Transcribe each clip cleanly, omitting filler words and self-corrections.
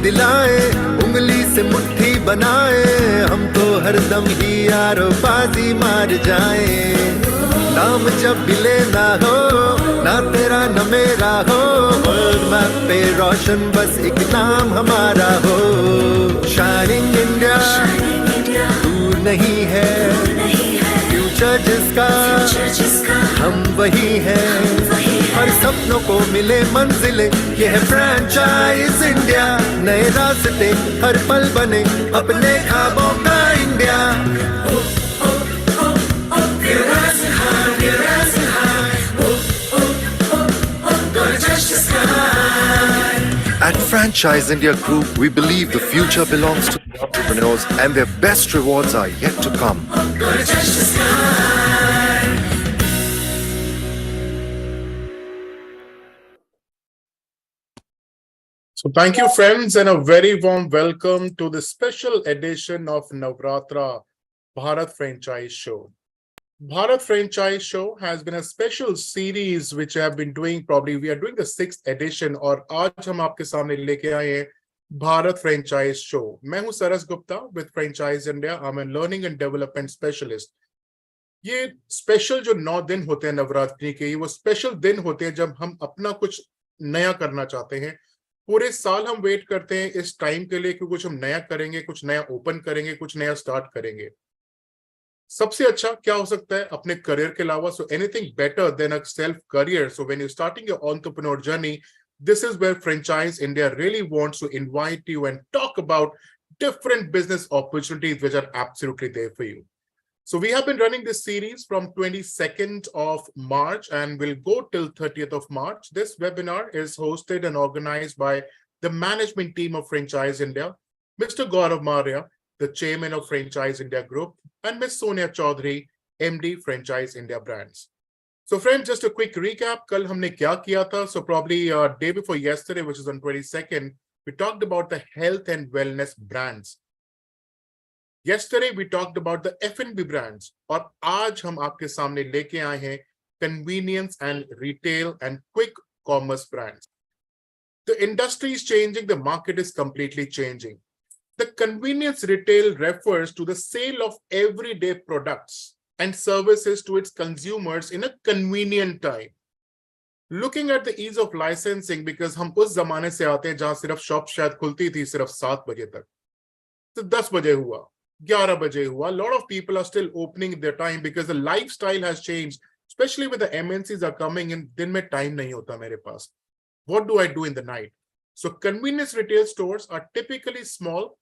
दिलाए, उंगली से मुट्ठी बनाए, हम तो हरदम ही यारो बाजी मार जाए। नाम जब भी लेना हो, ना तेरा न मेरा हो, वर्ल्ड मैप पे रोशन बस एक नाम हमारा हो। शाइनिंग इंडिया दूर नहीं है, फ्यूचर जिसका हम वही हैं। हर सपनों को मिले मंजिलें, ये है फ्रैंचाइज इंडिया। नए रास्ते हर पल बने अपने ख्वाबों का India. At Franchise India Group, we believe the future belongs to entrepreneurs and their best rewards are yet to come. So thank you, friends, and a very warm welcome to the special edition of Navratra Bharat Franchise Show. Bharat Franchise Show has been a special series which I have been doing. Probably we are doing the 6th edition, और आज हम आपके सामने लेके आए हैं Bharat franchise show. मैं हूं Saras Gupta with franchise India. I am a learning and development specialist. ये स्पेशल जो 9 दिन होते हैं नवरात्रि के, ये वो स्पेशल दिन होते हैं जब हम अपना कुछ नया करना चाहते हैं। पूरे साल हम वेट करते हैं इस टाइम के लिए कि कुछ हम नया करेंगे, कुछ नया ओपन करेंगे, कुछ नया स्टार्ट करेंगे। सबसे अच्छा क्या हो सकता है अपने करियर के अलावा? So anything better than a self career. So when you starting your entrepreneur journey, this is where franchise India really wants to invite you and talk about different business opportunities which are absolutely there for you. So we have been running this series from 22nd of March and will go till 30th of March. This webinar is hosted and organized by the management team of Franchise India, Mr. Gaurav Maurya, the chairman of Franchise India Group, and Ms. Sonia Chaudhary, MD Franchise India Brands. So friends, just a quick recap. Kal humne kya kiya tha? So probably day before yesterday, which is on 22nd, we talked about the health and wellness brands. Yesterday we talked about the F&B brands, और आज हम आपके सामने लेके आए हैं convenience and retail and quick commerce brands. The industry is changing, the market is completely changing. The convenience retail refers to the sale of everyday products and services to its consumers in a convenient time. Looking at the ease of licensing, because हम उस जमाने से आते हैं जहां सिर्फ shop शायद खुलती थी सिर्फ 7 बजे तक, तो 10 बजे हुआ, 11 बजे हुआ. A lot of people are still opening their time because the lifestyle has changed, especially with the MNCs are coming in. दिन में time नहीं होता मेरे पास. What do I do in the night? So convenience retail stores are typically small,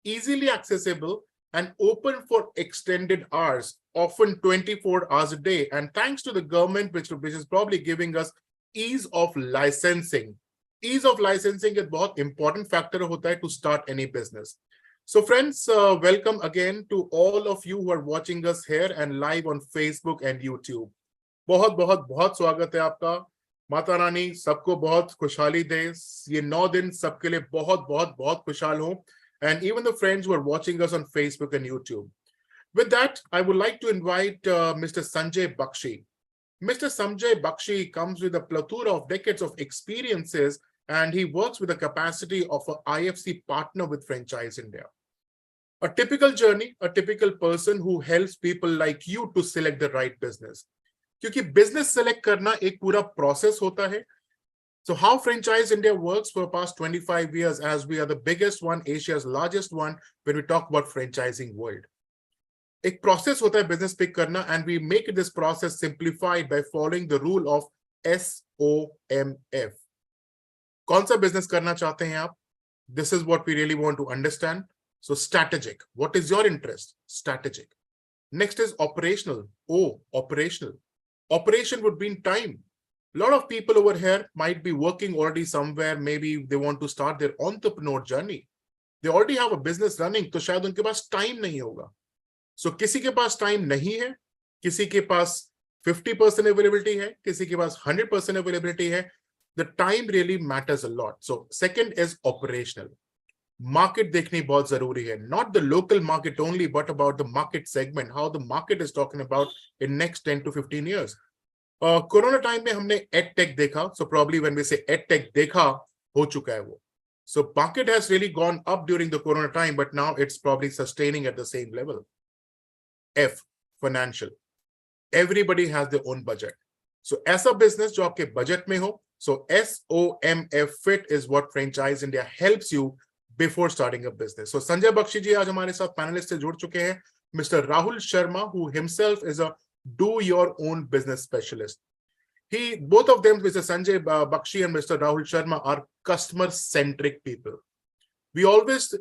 easily accessible, and open for extended hours, often 24 hours a day. And thanks to the government, which is probably giving us ease of licensing. Ease of licensing is a very important factor होता है to start any business. So friends, welcome again to all of you who are watching us here and live on Facebook and YouTube. बहुत बहुत बहुत स्वागत है आपका. माता रानी सबको बहुत खुशहाली दे. ये 9 दिन सबके लिए बहुत बहुत बहुत खुशहाल हो. And even the friends who are watching us on Facebook and YouTube. With that, I would like to invite Mr. Sanjay Bakshi. Mr. Sanjay Bakshi comes with a plethora of decades of experiences, and he works with the capacity of an IFC partner with Franchise India. A typical journey, a typical person who helps people like you to select the right business. क्योंकि business select करना एक पूरा process होता है. So how Franchise India works for the past 25 years, as we are the biggest one, Asia's largest one, when we talk about franchising world. एक process होता है business pick करना, and we make this process simplified by following the rule of SOMF. कौन सा business करना चाहते हैं आप? This is what we really want to understand. So strategic. What is your interest? Strategic. Next is operational. Oh, operational. Operation would be in time. A lot of people over here might be working already somewhere. Maybe they want to start their entrepreneur journey. They already have a business running, तो शायद उनके पास time नहीं होगा. So किसी के पास time नहीं है, किसी के पास 50% availability है, किसी के पास 100% availability है. The time really matters a lot. So second is operational. Market देखनी बहुत जरूरी है. Not the local market only, but about the market segment, how the market is talking about in next 10 to 15 years. Corona time में हमने ed tech देखा. So probably when we say ed tech देखा, हो चुका है वो. So market has really gone up during the Corona time, but now it's probably sustaining at the same level. F, financial. Everybody has their own budget. So ऐसा business जो आपके budget में हो, so SOMF fit is what Franchise India helps you before starting a business. So Sanjay Bakshi ji आज हमारे साथ panelist से जुड़ चुके हैं. Mr. Rahul Sharma, who himself is a do-your-own business specialist. Both of them, Mr. Sanjay Bakshi and Mr. Rahul Sharma, are customer-centric people. We always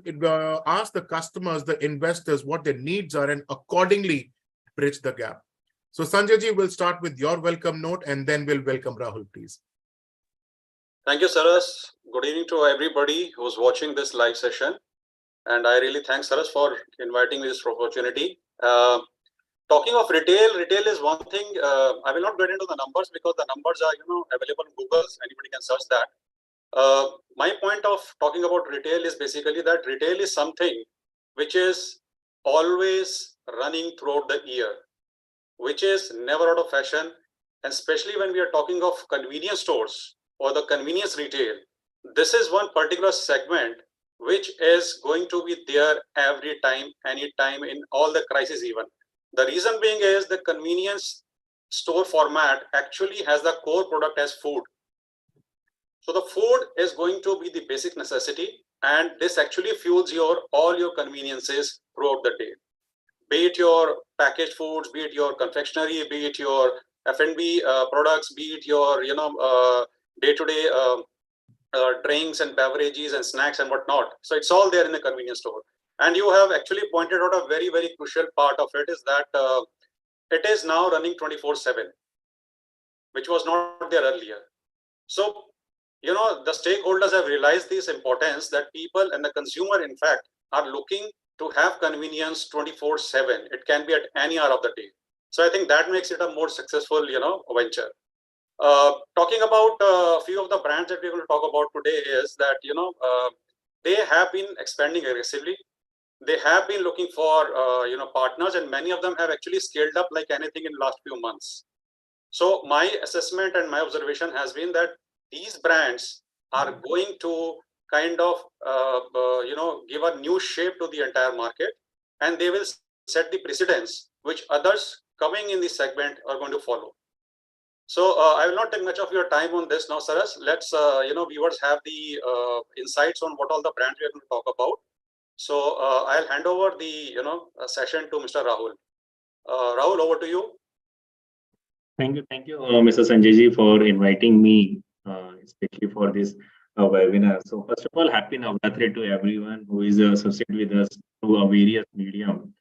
ask the customers, the investors, what their needs are and accordingly bridge the gap. So Sanjay ji, we'll start with your welcome note and then we'll welcome Rahul, please. Thank you, Saras. Good evening to everybody who's watching this live session. And I really thank Saras for inviting me this opportunity. Talking of retail is one thing. I will not get into the numbers because the numbers are, available on Google. Anybody can search that. My point of talking about retail is basically that retail is something which is always running throughout the year, which is never out of fashion. And especially when we are talking of convenience stores or the convenience retail, this is one particular segment which is going to be there every time, anytime, in all the crises even. The reason being is the convenience store format actually has the core product as food. So the food is going to be the basic necessity, and this actually fuels all your conveniences throughout the day. Be it your packaged foods, be it your confectionery, be it your F&B products, be it your day-to-day drinks and beverages and snacks and whatnot. So it's all there in the convenience store. And you have actually pointed out a very, very crucial part of it is that it is now running 24/7, which was not there earlier. So, the stakeholders have realized this importance that people and the consumer, in fact, are looking to have convenience 24/7. It can be at any hour of the day. So I think that makes it a more successful, venture. Talking about a few of the brands that we're going to talk about today is that, they have been expanding aggressively. They have been looking for, partners, and many of them have actually scaled up like anything in the last few months. So my assessment and my observation has been that these brands are going to kind of, give a new shape to the entire market, and they will set the precedence which others coming in this segment are going to follow. So I will not take much of your time on this now, Saras. Let's, viewers have the insights on what all the brands we are going to talk about. So I'll hand over the, session to Mr. Rahul. Rahul, over to you. Thank you, Mr. Sanjay ji, for inviting me, especially for this webinar. So first of all, happy Navratri to everyone who is associated with us through a various medium.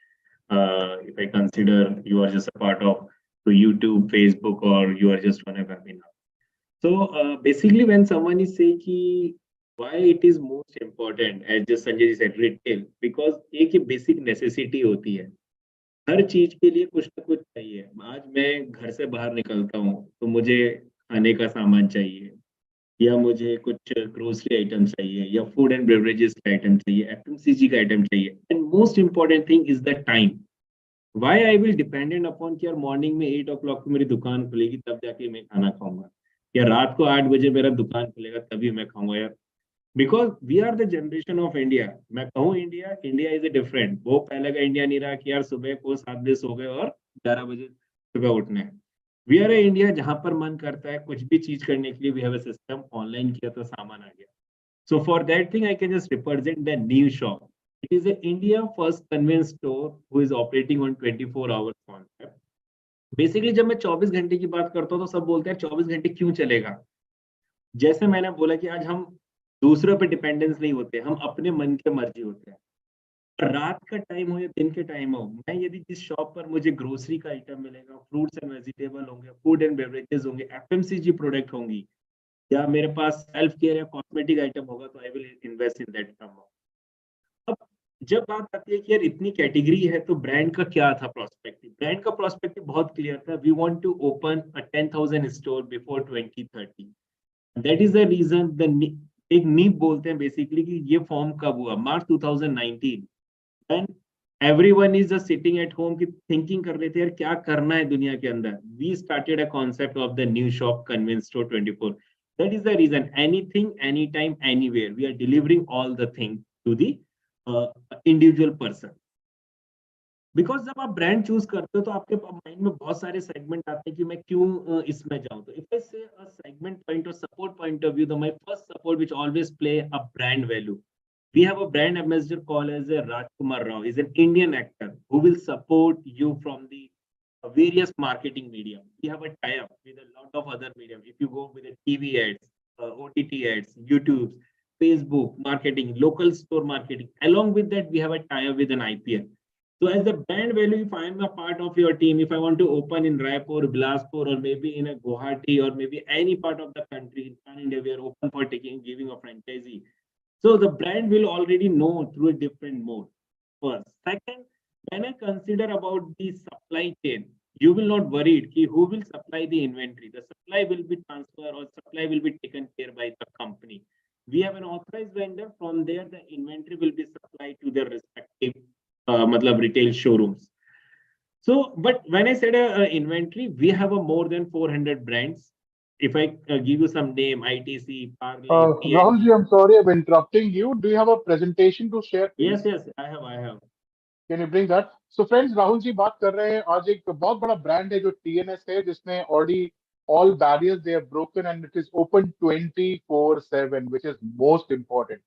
If I consider you are just a part of YouTube, Facebook, or you are just on a webinar. So basically, when someone is saying ki, why it is most important, as just Sanjay ji said, retail, because एक ये basic necessity होती है. हर चीज के लिए कुछ ना कुछ चाहिए. आज मैं घर से बाहर निकलता हूँ तो मुझे खाने का सामान चाहिए, या मुझे कुछ ग्रोसरी आइटम चाहिए, या फूड एंड बेवरेजेस का आइटम चाहिए, FMCG का आइटम चाहिए. And most important thing is the time. Why I will dependent upon कि यार मॉर्निंग में 8 o'clock को मेरी दुकान खुलेगी तब जाके मैं खाना खाऊंगा, या रात को 8 बजे मेरा दुकान खुलेगा तभी मैं खाऊंगा. यार because we are the generation of India. मैं कहूँ इंडिया इज ए डिफरेंट. वो पहले का इंडिया नहीं रहा कि यार सुबह को 7 बजे सो गए और 11 बजे सुबह उठना है. वी आर ए इंडिया जहां पर मन करता है कुछ भी चीज करने के लिए we have a system. Online किया तो सामान आ गया. So for that thing I can just represent the new shop. It is a India first convenience store who is operating on 24 hours concept. Basically जब मैं 24 घंटे की बात करता हूँ तो सब बोलते हैं 24 घंटे क्यों चलेगा. जैसे मैंने बोला कि आज हम दूसरों पे डिपेंडेंस नहीं होते, हम अपने मन के मर्जी होते हैं. रात का टाइम हो या दिन के टाइम हो, मैं यदि जिस शॉप पर मुझे ग्रोसरी का आइटम मिलेगा, फ्रूट्स एंड वेजिटेबल होंगे, फूड एंड बेवरेजेस होंगे, FMCG प्रोडक्ट होंगी, या मेरे पास सेल्फ केयर या कॉस्मेटिक आइटम होगा, तो I will invest in that amount. अब जब बात आती है कि यार इतनी कैटेगरी है तो ब्रांड का क्या था प्रोस्पेक्टिव. ब्रांड का प्रोस्पेक्टिव बहुत क्लियर था. We want to open a 10,000 store before 2030. That is the reason. The एक नींव बोलते हैं बेसिकली कि ये फॉर्म कब हुआ, मार्च 2019. And everyone is just sitting at home की थिंकिंग कर रहे थे यार क्या करना है दुनिया के अंदर. We started a concept of the new shop convenience store 24. That is the reason. Anything, anytime, anywhere. We are delivering all the things to the individual person. Because जब आप ब्रांड चूज करते हो तो आपके माइंड में बहुत सारे segment आते हैं कि मैं क्यों इसमें जाऊं. तो इफ आई से अ सेगमेंट पॉइंट और support point of view, the my first support which always play a brand value. We have a brand ambassador called as a Rajkumar Rao. He's an Indian actor who will support you from the various marketing medium. We have a tie-up with a lot of other medium. If you go with the TV ads, OTT ads, YouTube, Facebook marketing, local store marketing. Along with that, we have a tie-up with an IPL. So as the brand value, if I am a part of your team, if I want to open in Raipur, Bilaspur, or maybe in a Guwahati, or maybe any part of the country, in India, we are open for giving a franchisee. So the brand will already know through a different mode. First. Second, when I consider about the supply chain, you will not worry who will supply the inventory. The supply will be transferred or supply will be taken care by the company. We have an authorized vendor. From there, the inventory will be supplied to their respective retail showrooms. So, but when I said inventory, we have a more than 400 brands. If I give you some name, ITC, Parley, Rahul ji, I'm sorry I'm interrupting you. Do you have a presentation to share, please? Yes, I have. Can you bring that? So friends, Rahul ji बात कर रहे हैं. आज एक बहुत बड़ा brand है जो TNS है, जिसने already all barriers they have broken and it is open 24/7, which is most important.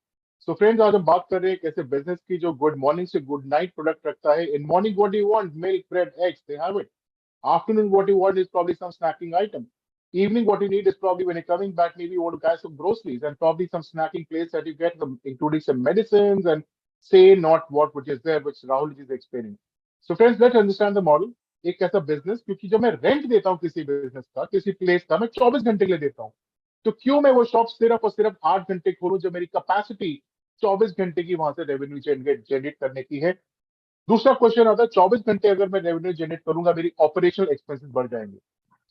So friends, आज हम बात कर रहे हैं कैसे बिजनेस की जो गुड मॉर्निंग से गुड नाइट प्रोडक्ट रखता है. In morning, what do you want? Milk, bread, eggs, they have it. Afternoon, what you want is probably some snacking item. Evening, what you need is probably when you're coming back, maybe you want to buy some groceries and probably some snacking place that you get, including some medicines and say not what which is there, which Rahul is explaining. So friends, let's understand the model. एक ऐसा business, क्योंकि जब मैं rent देता हूँ किसी business का, किसी प्लेस का, मैं 24 घंटे के लिए देता हूँ. तो क्यों मैं वो शॉप सिर्फ और सिर्फ 8 घंटे खोलूं जब मेरी कैपेसिटी 24 घंटे की वहां से रेवेन्यू जनरेट करने की है. दूसरा क्वेश्चन आता है, 24 घंटे अगर मैं रेवेन्यू जनरेट करूंगा, मेरी ऑपरेशनल एक्सपेंसेस बढ़ जाएंगे.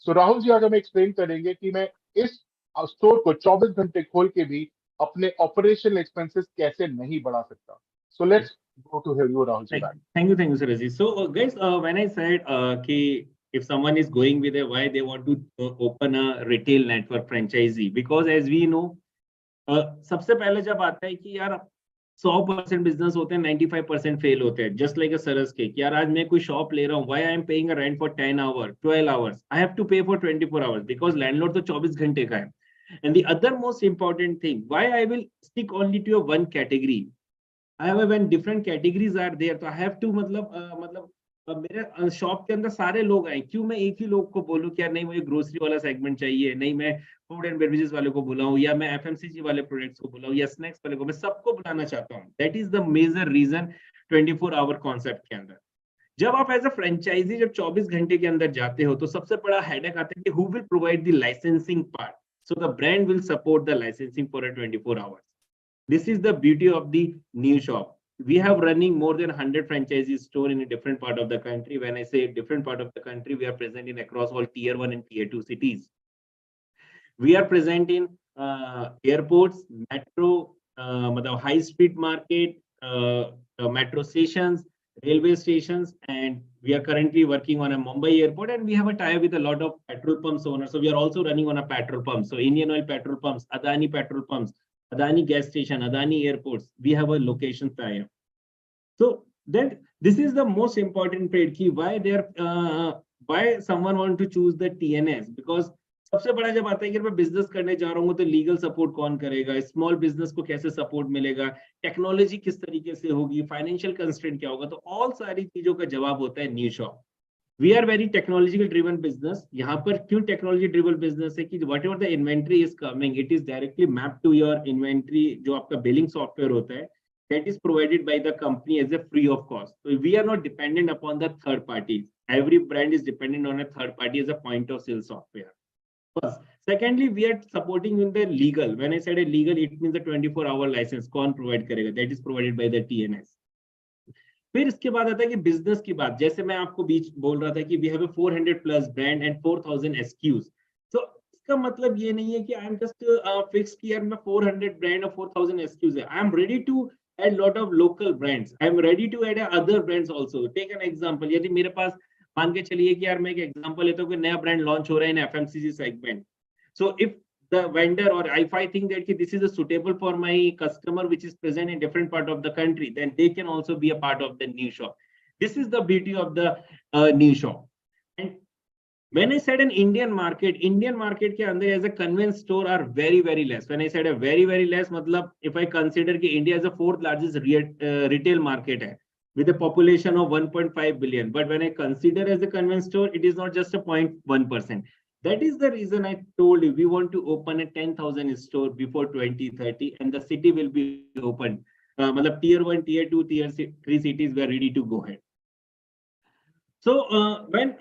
सो राहुल जी आज हमें एक्सप्लेन करेंगे कि मैं इस स्टोर को 24 घंटे खोल के भी अपने ऑपरेशनल एक्सपेंसेस कैसे नहीं बढ़ा सकता. So let's go to hear you, Rahul ji. Thank you, Saraji. So guys, when I said if someone is going with why they want to open a retail network franchisee, because as we know, सबसे पहले जब आता है कि यार 100% business होते हैं, 95% fail होते हैं. जस्ट लाइक अ सरस के यार आज मैं कोई शॉप ले रहा हूँ, why I am paying a rent for 10 hours 12 hours, I have to pay for 24 hours because landlord तो 24 घंटे का है. And the other most important thing, why I will stick only to one category. I have when different categories are there, तो I have to मेरे shop के अंदर सारे लोग आए, क्यों मैं एक ही लोग को बोलूं कि यार नहीं मुझे ग्रोसरी वाला सेगमेंट चाहिए, नहीं मैं फूड एंड बेवरेजेस वाले को बुलाऊं, या मैं FMCG वाले प्रोडक्ट्स को बुलाऊं, या स्नैक्स वाले को, मैं सबको बुलाना चाहता हूं. That is the major reason 24 hour concept के अंदर. जब आप एज अ फ्रेंचाइजी जब 24 घंटे के अंदर जाते हो तो सबसे बड़ा हेडेक आता है कि who will provide the licensing part. So the brand will support the licensing for 24 hours. This is the beauty of the new shop. We have running more than 100 franchisee store in a different part of the country. When I say different part of the country, we are present in across all tier 1 and tier 2 cities. We are present in airports, metro, high street market, metro stations, railway stations, and we are currently working on a Mumbai airport, and we have a tie with a lot of petrol pumps owners. So we are also running on a petrol pump. So Indian Oil petrol pumps, Adani petrol pumps, Adani gas station, Adani airports, we have a location tie-up. So that this is the most important trade key. Why someone want to choose the TNS? Because सबसे बड़ा जब आता है कि मैं business करने जा रहा हूँ तो लीगल सपोर्ट कौन करेगा, स्मॉल बिजनेस को कैसे सपोर्ट मिलेगा, टेक्नोलॉजी किस तरीके से होगी, फाइनेंशियल कंस्ट्रेंट क्या होगा, तो ऑल सारी चीजों का जवाब होता है new shop. We are very technological driven business. यहाँ पर क्यों technology driven business है कि whatever the inventory is coming, it is directly mapped to your inventory. जो आपका billing software होता है, that is provided by the company as a free of cost. So we are not dependent upon the third parties. Every brand is dependent on a third party as a point of sale software. First. Secondly, we are supporting in the legal. When I said a legal, it means the 24-hour license. कौन provide करेगा? That is provided by the TNS. फिर इसके बाद आता है कि business की बात. जैसे मैं आपको बीच बोल रहा था कि we have 400 plus brand and 4000 SKUs. So इसका मतलब ये नहीं है कि आई एम जस्ट फिक्स कि यार मैं 400 ब्रांड और 4000 SKUs है. I am ready to add lot of local brands. I am ready to add other brands also. Take an example. यदि मेरे पास मान के चलिए कि यार मैं एक एग्जांपल लेता हूं कि नया ब्रांड लॉन्च हो रहा है इन FMCG segment. So if the vendor, or if I think that this is a suitable for my customer which is present in different part of the country, then they can also be a part of the new shop. This is the beauty of the new shop. And when I said an Indian market ke andar as a convenience store are very, very less. When I said a very, very less, matlab, if I consider ki India is the fourth largest retail market hai, with a population of 1.5 billion. But when I consider as a convenience store, it is not just a 0.1%. That is the reason I told you we want to open a 10,000 store before 2030, and the city will be open. Tier 1, tier 2, tier 3 cities were ready to go ahead. So when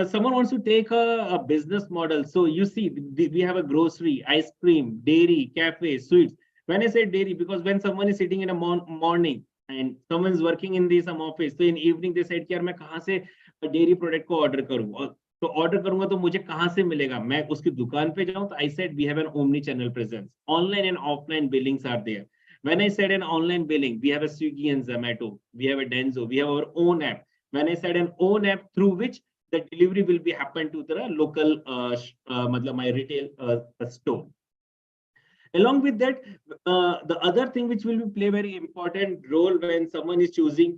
someone wants to take a business model, so you see, we have a grocery, ice cream, dairy, cafe, sweets. When I say dairy, because when someone is sitting in a morning and someone is working in some office, so in evening they said, "Yaar, मैं कहाँ से dairy product को order करूँ? तो order करूँगा तो मुझे कहाँ से मिलेगा? मैं उसकी दुकान पे जाऊँ?" तो I said we have an omni-channel presence. Online and offline billings are there. When I said an online billing, we have a Swiggy and Zomato, we have a Denso, we have our own app. When I said an own app through which the delivery will be happen to the local my retail store. Along with that, the other thing which will play very important role when someone is choosing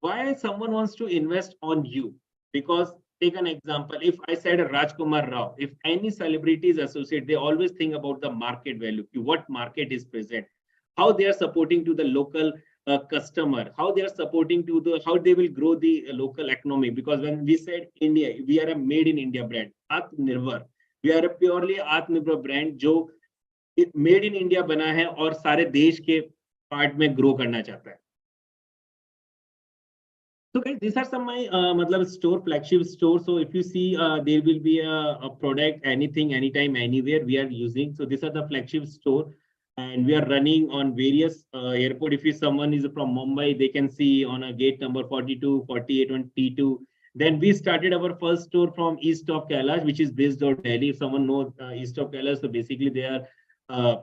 why someone wants to invest on you. Because take an example, if I said Rajkumar Rao, if any celebrity is associated, they always think about the market value, what market is present, how they are supporting to the local customer, how they are supporting to how they will grow the local economy. Because when we said India, we are a made in India brand, Atmanirbhar. We are a purely Atmanirbhar brand जो made in India बना है और सारे देश के part में grow करना चाहता है. So guys, these are some my store, flagship store. So if you see, there will be a product, anything, anytime, anywhere we are using. So these are the flagship store. And we are running on various airport. If someone is from Mumbai, they can see on a gate number 42, 48, and T2. Then we started our first store from east of Kailash, which is based on Delhi. If someone knows east of Kailash, so basically they are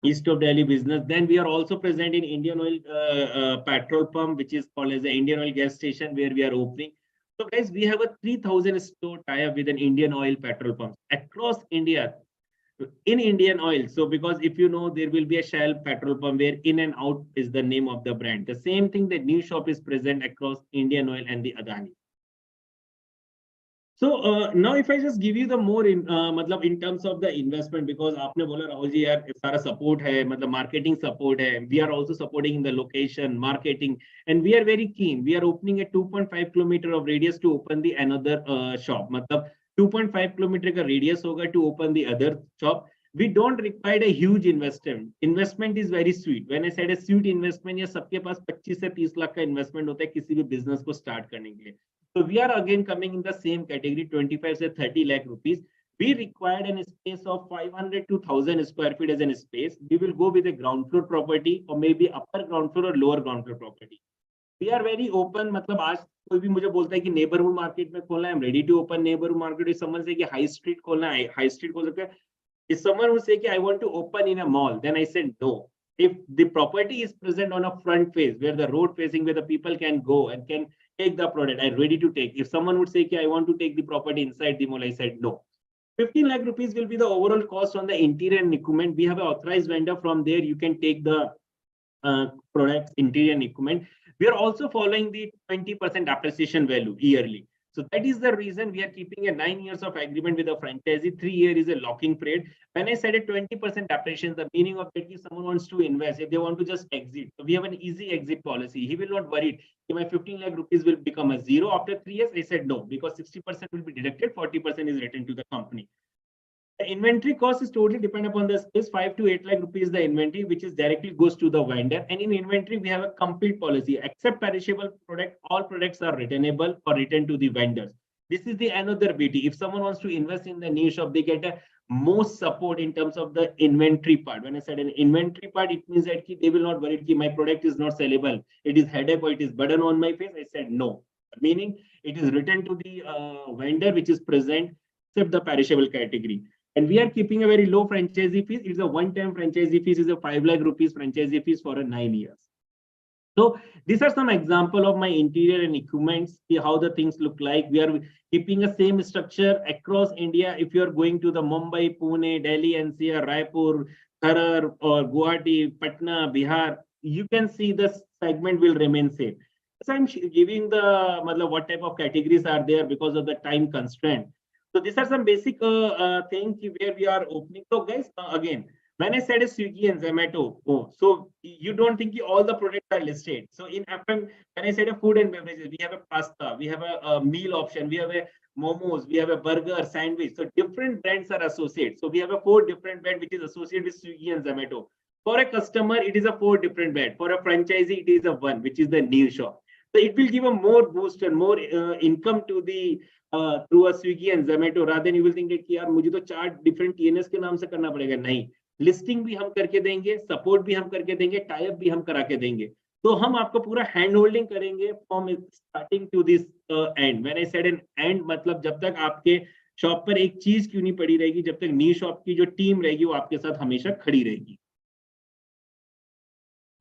east of Delhi business. Then we are also present in Indian Oil petrol pump, which is called as the Indian Oil gas station, where we are opening. So guys, we have a 3,000 store tie-up with an Indian Oil petrol pump across India. In Indian Oil. So because if you know, there will be a Shell petrol pump where In and Out is the name of the brand. The same thing, the new shop is present across Indian Oil and the Adani. So now if I just give you the more in terms of the investment, because आपने बोला राहुल जी यार सारा support है, मतलब marketing support है, we are also supporting in the location, marketing, and we are very keen. We are opening a 2.5 kilometer of radius to open the another shop. मतलब 2.5 kilometer का radius होगा to open the other shop. We don't require a huge investment. Investment is very sweet. When I said a sweet investment, या सबके पास 25 से 30 लाख का investment होता है किसी भी business को start करने के लिए. So we are again coming in the same category, 25 to 30 lakh rupees. We required a space of 500 to 1,000 square feet as a space. We will go with a ground floor property or maybe upper ground floor or lower ground floor property. We are very open. मतलब आज कोई भी मुझे बोलता है कि neighborhood market में खोलना है, I'm ready to open neighborhood market. If someone say कि high street खोलना है, high street खोल सकते हैं. If someone who say कि I want to open in a mall, then I said no. If the property is present on a front face where the road facing, where the people can go and can take the product, I'm ready to take. If someone would say कि I want to take the property inside the mall, I said no. 15 lakh rupees will be the overall cost on the interior and equipment. We have an authorized vendor. From there, you can take the products, interior and equipment. We are also following the 20% appreciation value yearly. So that is the reason we are keeping a 9 years of agreement with a franchisee. 3 years is a locking period. When I said a 20% appreciation, the meaning of it is someone wants to invest. If they want to just exit, so we have an easy exit policy. He will not worry if my 15 lakh rupees will become a zero after 3 years. I said no, because 60% will be deducted, 40% is returned to the company. The inventory cost is totally dependent upon the space. 5 to 8 lakh rupees the inventory, which is directly goes to the vendor. And in inventory, we have a complete policy. Except perishable product, all products are returnable or returned to the vendors. This is the another beauty. If someone wants to invest in the new shop, they get a most support in terms of the inventory part. When I said an inventory part, it means that they will not worry that my product is not sellable. It is headache or it is burden on my face. I said no. Meaning it is returned to the vendor, which is present, except the perishable category. And we are keeping a very low franchisee fees. It's a one-time franchisee fees is a 5 lakh rupees franchisee fees for a 9 years. So these are some example of my interior and equipments, see how the things look like. We are keeping the same structure across India. If you are going to the Mumbai, Pune, Delhi, NCR, Raipur, Kharar, or Guwahati, Patna, Bihar, you can see the segment will remain same. So I'm giving the what type of categories are there because of the time constraint. So these are some basic things where we are opening. So guys, again, when I said a Swiggy and Zomato, so you don't think all the products are listed. So in FM, when I said a food and beverages, we have a pasta, we have a meal option, we have a momos, we have a burger, sandwich. So different brands are associated. So we have a 4 different brand which is associated with Swiggy and Zomato. For a customer, it is a 4 different brand. For a franchisee, it is a 1, which is the new shop. So it will give a more boost and more income to the through a Swiggy and Zomato, rather than you will think that यार मुझे तो 4 different TNS के नाम से करना पड़ेगा. नहीं, listing भी हम करके देंगे, सपोर्ट भी हम करके देंगे, टाई अप भी हम करा के देंगे. तो हम आपको पूरा हैंड होल्डिंग करेंगे from starting to this end. When I said an end, मतलब जब तक आपके शॉप पर एक चीज क्यों नहीं पड़ी रहेगी, जब तक न्यू शॉप की जो टीम रहेगी वो आपके साथ हमेशा खड़ी रहेगी.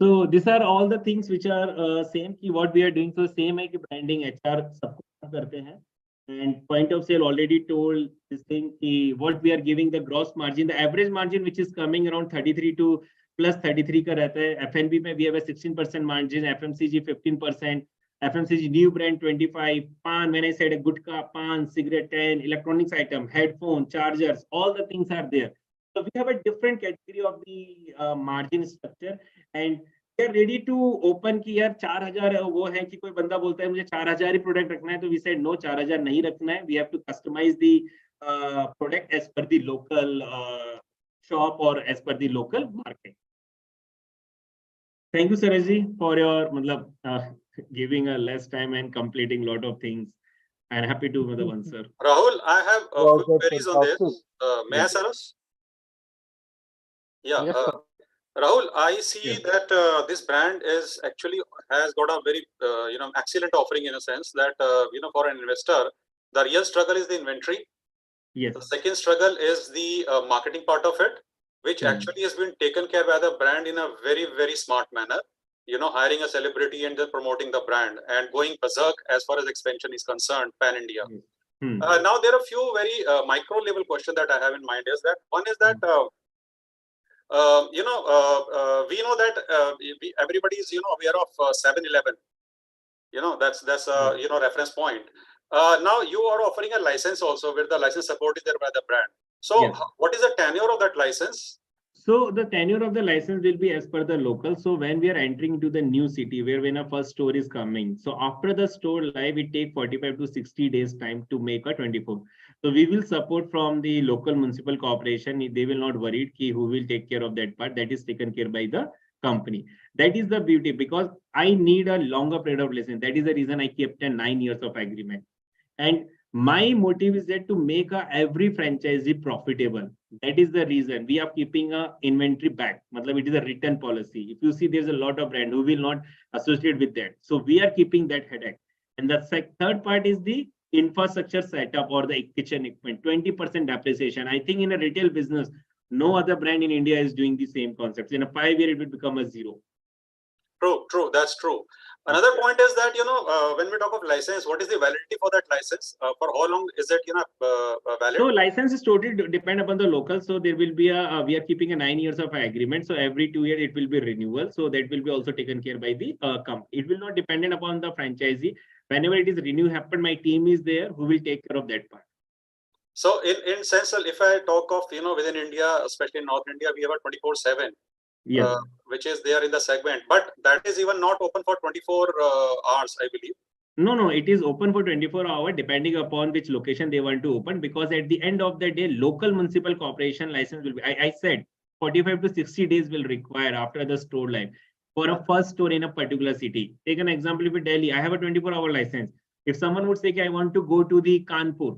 So these are all the things which are same ki what we are doing. So same है कि branding, HR सब कुछ करते हैं. And point of sale already told this thing ki what we are giving the gross margin, the average margin which is coming around 33 to plus 33 का रहता है. F&B में we have a 16% margin, FMCG 15%, FMCG new brand 25, pan, when I said a gutka, pan, cigarette 10, electronics item, headphone, chargers, all the things are there. So we have a different category of the margin structure, and we are ready to open कि यार 4000 वो है कि कोई बंदा बोलता है मुझे 4000 ही प्रोडक्ट रखना है, तो we said no, 4000 नहीं रखना है. We have to customize the product as per the local shop or as per the local market. Thank you, Sarajji, for your giving a less time and completing a lot of things. And happy to answer. Rahul, I have quick queries on this. May I, Saras? Yeah. Yes, Rahul, I see Yes. that this brand is actually has got a very excellent offering, in a sense that for an investor, the real struggle is the inventory. Yes. The second struggle is the marketing part of it, which actually has been taken care by the brand in a very, very smart manner. Hiring a celebrity and then promoting the brand and going berserk as far as expansion is concerned, pan India. Now there are a few very micro level questions that I have in mind. Is that one is that we know that everybody is aware of 7-Eleven. That's a reference point. Now you are offering a license also, where the license support is there by the brand. So Yes. what is the tenure of that license? So the tenure of the license will be as per the local. So when we are entering into the new city, when a first store is coming, so after the store live, it take 45 to 60 days time to make a 24. So we will support from the local municipal corporation. They will not worry ki who will take care of that part. That is taken care by the company. That is the beauty, because I need a longer period of license. That is the reason I kept a 9 years of agreement. And my motive is that to make every franchisee profitable. That is the reason we are keeping a inventory back. It is a return policy. If you see, there's a lot of brand who will not associate with that. So we are keeping that headache. And the third part is the infrastructure setup or the kitchen equipment, 20% depreciation. I think in a retail business, no other brand in India is doing the same concepts. In a 5 year, it will become a 0. True, that's true. Another point is that when we talk of license, what is the validity for that license? For how long is it valid? So license is totally depend upon the local. So there will be we are keeping a 9 years of agreement. So every 2 years it will be renewal. So that will be also taken care by the company. It will not dependent upon the franchisee. Whenever it is renew happen, my team is there who will take care of that part. So in sense, if I talk of within India, especially in North India, we have a 24/7. Yes. Which is there in the segment, but that is even not open for 24 hours, I believe. No, it is open for 24 hours depending upon which location they want to open, because at the end of the day, local municipal corporation license will be, I said 45 to 60 days will require after the store life for a first store in a particular city. Take an example with Delhi. I have a 24-hour license. If someone would say, I want to go to the Kanpur,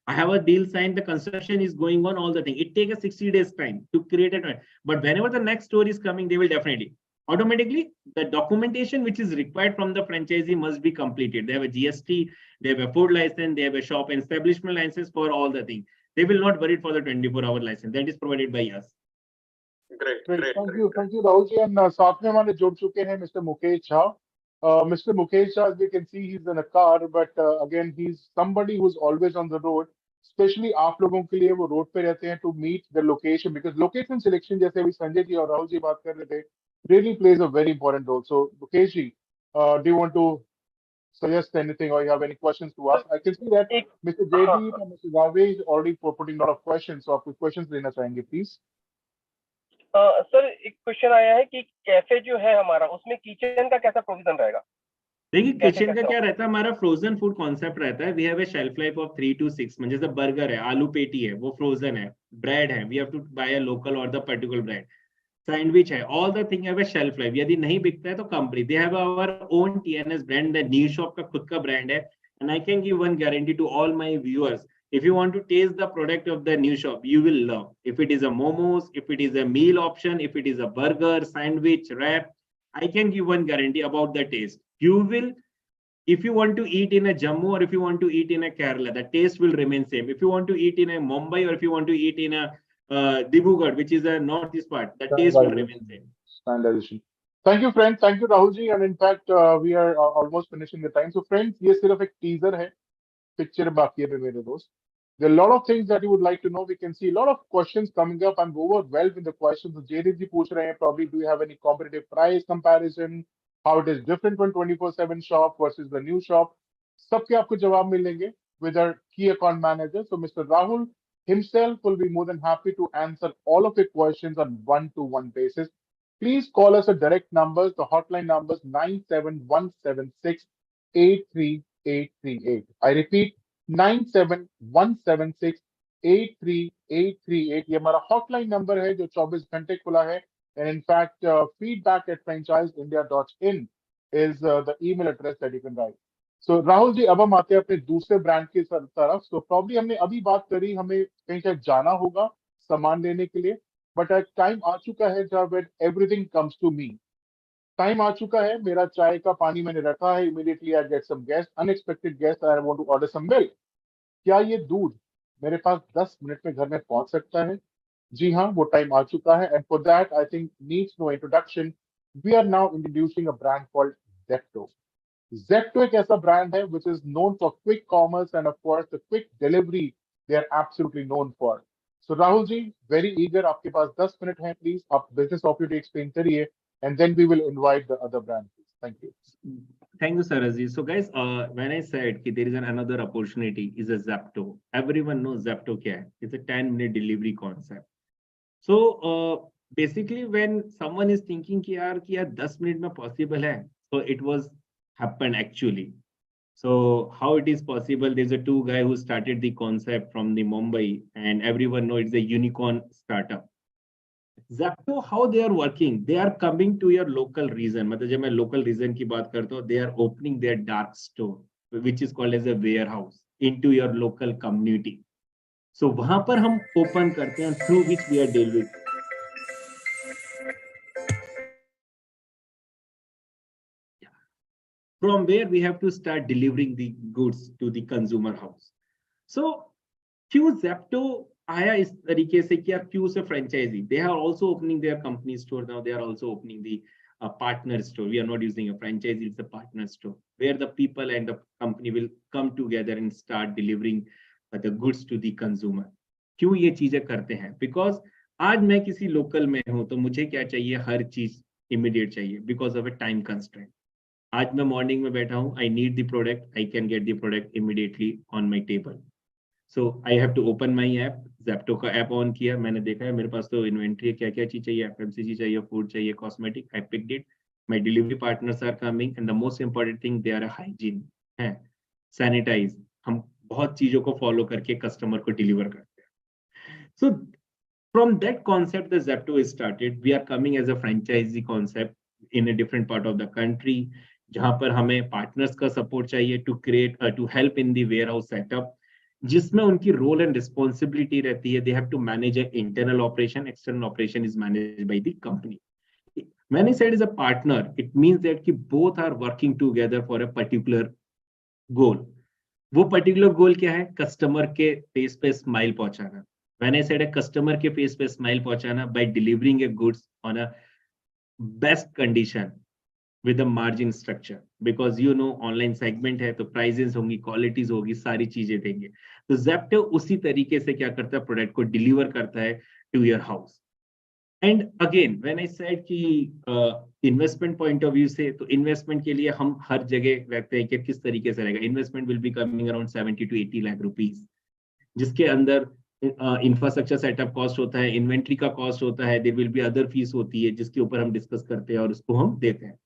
I have a deal signed, the construction is going on, all the thing. It takes a 60 days time to create it. But whenever the next store is coming, they will definitely, automatically, the documentation which is required from the franchisee must be completed. They have a GST, they have a food license, they have a shop and establishment license for all the things. They will not worry for the 24-hour license. That is provided by us. Great, Great. great, Thank great. you. Thank you, Rahul ji. And साथ में हमारे जुड़ चुके हैं Mr. Mukesh Jha. Mr. Mukesh Jha, as we can see, he's in a car, but again, he's somebody who's always on the road. Especially आप लोगों के लिए वो रोड पे रहते हैं to meet the location, because location selection जैसे अभी संजय जी और राहुल जी बात कर रहे थे really plays a very important role. So Mukesh ji, do you want to suggest anything or you have any questions to ask? I can see that एक Mr. Jaydeep and Mr. Rave is already putting a lot of questions. So आप कुछ questions लेना चाहेंगे, please? Sir एक question आया है कि cafe जो है हमारा उसमें किचन का कैसा प्रोविजन रहेगा? देखिए कैसे किचन का कैसे क्या रहता है, हमारा फ्रोजन फूड कॉन्सेप्ट रहता है. We have a shelf life of 3 to 6 month. जैसे बर्गर है, आलू पेटी है, वो फ्रोजन है. ब्रेड है, we have to buy a local और द पर्टिकुलर ब्रेड. सैंडविच है, all the thing have a shelf life. यदि नहीं बिकता है तो company they have our own TNS brand. The new shop का खुद का ब्रांड है. And I can give one guarantee to all my viewers, if you want to taste the product of the new shop, you will love. If it is a momos, if it is a meal option, if it is a burger, sandwich, wrap, I can give one guarantee about the taste. You will, if you want to eat in a Jammu or if you want to eat in a Kerala, the taste will remain same. If you want to eat in a Mumbai or if you want to eat in a Dibrugarh, which is a northeast part, the taste will remain same. Standardization. Thank you, friends. Thank you, Rahul ji. And in fact, we are almost finishing the time. So, friends, ये सिर्फ एक teaser है. Picture बाकी है मेरे दोस्त. There are a lot of things that you would like to know. We can see a lot of questions coming up. I'm overwhelmed with the questions. So Jaydeep ji पूछ रहे हैं, probably do you have any competitive price comparison? How it is different from 24/7 shop versus the new shop? सबके आपको जवाब मिलेंगे with our key account manager. So Mr. Rahul himself will be more than happy to answer all of your questions on one-to-one basis. Please call us at direct numbers. The hotline numbers 97176 83838. I repeat, 97176 83838. ये हमारा hotline number है जो 24 घंटे खुला है. And in fact, feedback@franchiseindia.in is the email address that you can write. So Rahul ji, अब हम आते हैं अपने दूसरे ब्रांड की तरफ. So probably हमने अभी बात करी, हमें कहीं शायद जाना होगा सामान लेने के लिए, बट टाइम आ चुका है जब everything comes to me. Time आ चुका है, मेरा चाय का पानी मैंने रखा है, immediately I get some guest, unexpected guest, I want to order some milk. क्या ये दूध मेरे पास 10 मिनट में घर में पहुंच सकता है? जी हाँ, वो टाइम आ चुका है. And for that I think needs no introduction. We are now introducing a brand called Zepto. Zepto एक ऐसा ब्रांड है which is known for quick commerce and of course the quick delivery they are absolutely known for. So Rahul ji, very eager, आपके पास 10 minute हैं, please आप business opportunity explain करिए and then we will invite the other brand. Thank you. Thank you, Saraji. So, guys, when I said that there is another opportunity, is a Zepto. Everyone knows Zepto क्या है. It's a 10-minute delivery concept. So, basically, when someone is thinking कि यार 10 minute में possible है, so it was happened actually. So, how it is possible? There's a two guy who started the concept from the Mumbai, and everyone know it's a unicorn startup. Zepto, how they are working, they are coming to your local region. मतलब जब मैं local region की बात करता हूँ, they are opening their dark store, which is called as a warehouse, into your local community. So वहां पर हम open करते हैं, through which we are delivering. From where we have to start delivering the goods to the consumer house. So क्यों Zepto आया इस तरीके से कि यार क्यों से franchisee? They are also opening their company store now. They are also opening the partner store. We are not using a franchise; it's a partner store where the people and the company will come together and start delivering the goods to the consumer. क्यों ये चीजें करते हैं? Because आज मैं किसी local में हूँ तो मुझे क्या चाहिए? हर चीज immediate चाहिए because of a time constraint. आज मैं मॉर्निंग में बैठा हूँ, I need the product, I can get the product immediately on my table. So I have to open my app. Zepto का ऐप ऑन किया, मैंने देखा है मेरे पास तो इन्वेंट्री है, क्या क्या चीज चाहिए, FMCG चाहिए, फूड चाहिए, cosmetic. I picked it. My delivery partners are coming, and the most important thing, they are a hygiene है, सैनिटाइज. हम बहुत चीजों को फॉलो करके कस्टमर को डिलीवर करते हैं. So from that concept, the Zepto is started. We are coming as a franchisee concept in a different part of the country, जहां पर हमें पार्टनर्स का सपोर्ट चाहिए to create to help in the warehouse setup, जिसमें उनकी role and responsibility रहती है. They have to manage a internal operation, external operation is managed by the company. When I said is a partner, it means that कि both are working together for a particular goal. वो particular गोल क्या है? Customer के face पे smile पहुंचाना. When I said customer के face पे smile पहुंचाना by delivering a goods on a best condition with a margin structure, because you know online segment है तो प्राइजेस होंगी, क्वालिटीज होगी, सारी चीजें देंगे। तो ज़ेप्टो उसी तरीके से क्या करता है, प्रोडक्ट को डिलीवर करता है to your house. And again when I said कि इन्वेस्टमेंट पॉइंट ऑफ व्यू से, तो इन्वेस्टमेंट के लिए हम हर जगह रखते हैं कि किस तरीके से रहेगा। Investment will be coming around 70 to 80 lakh rupees, जिसके अंदर इंफ्रास्ट्रक्चर सेटअप कॉस्ट होता है, इन्वेंट्री का कॉस्ट होता है, there will be other fees होती है जिसके ऊपर हम डिस्कस करते हैं और उसको हम देते हैं।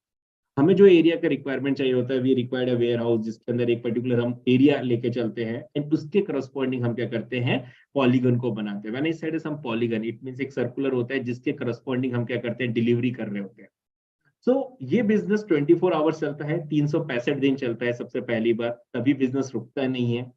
हमें जो एरिया का रिक्वायरमेंट चाहिए होता है, we required a warehouse जिसके अंदर एक पर्टिकुलर हम एरिया लेके चलते हैं एंड उसके करस्पॉन्डिंग हम क्या करते हैं, पॉलीगन को बनाते हैं। When I said some polygon, it means एक सर्कुलर होता है जिसके करस्पॉन्डिंग हम क्या करते हैं, डिलीवरी कर रहे होते हैं। सो ये बिजनेस 24 आवर्स चलता है, 365 दिन चलता है। सबसे पहली बार तभी बिजनेस रुकता नहीं है।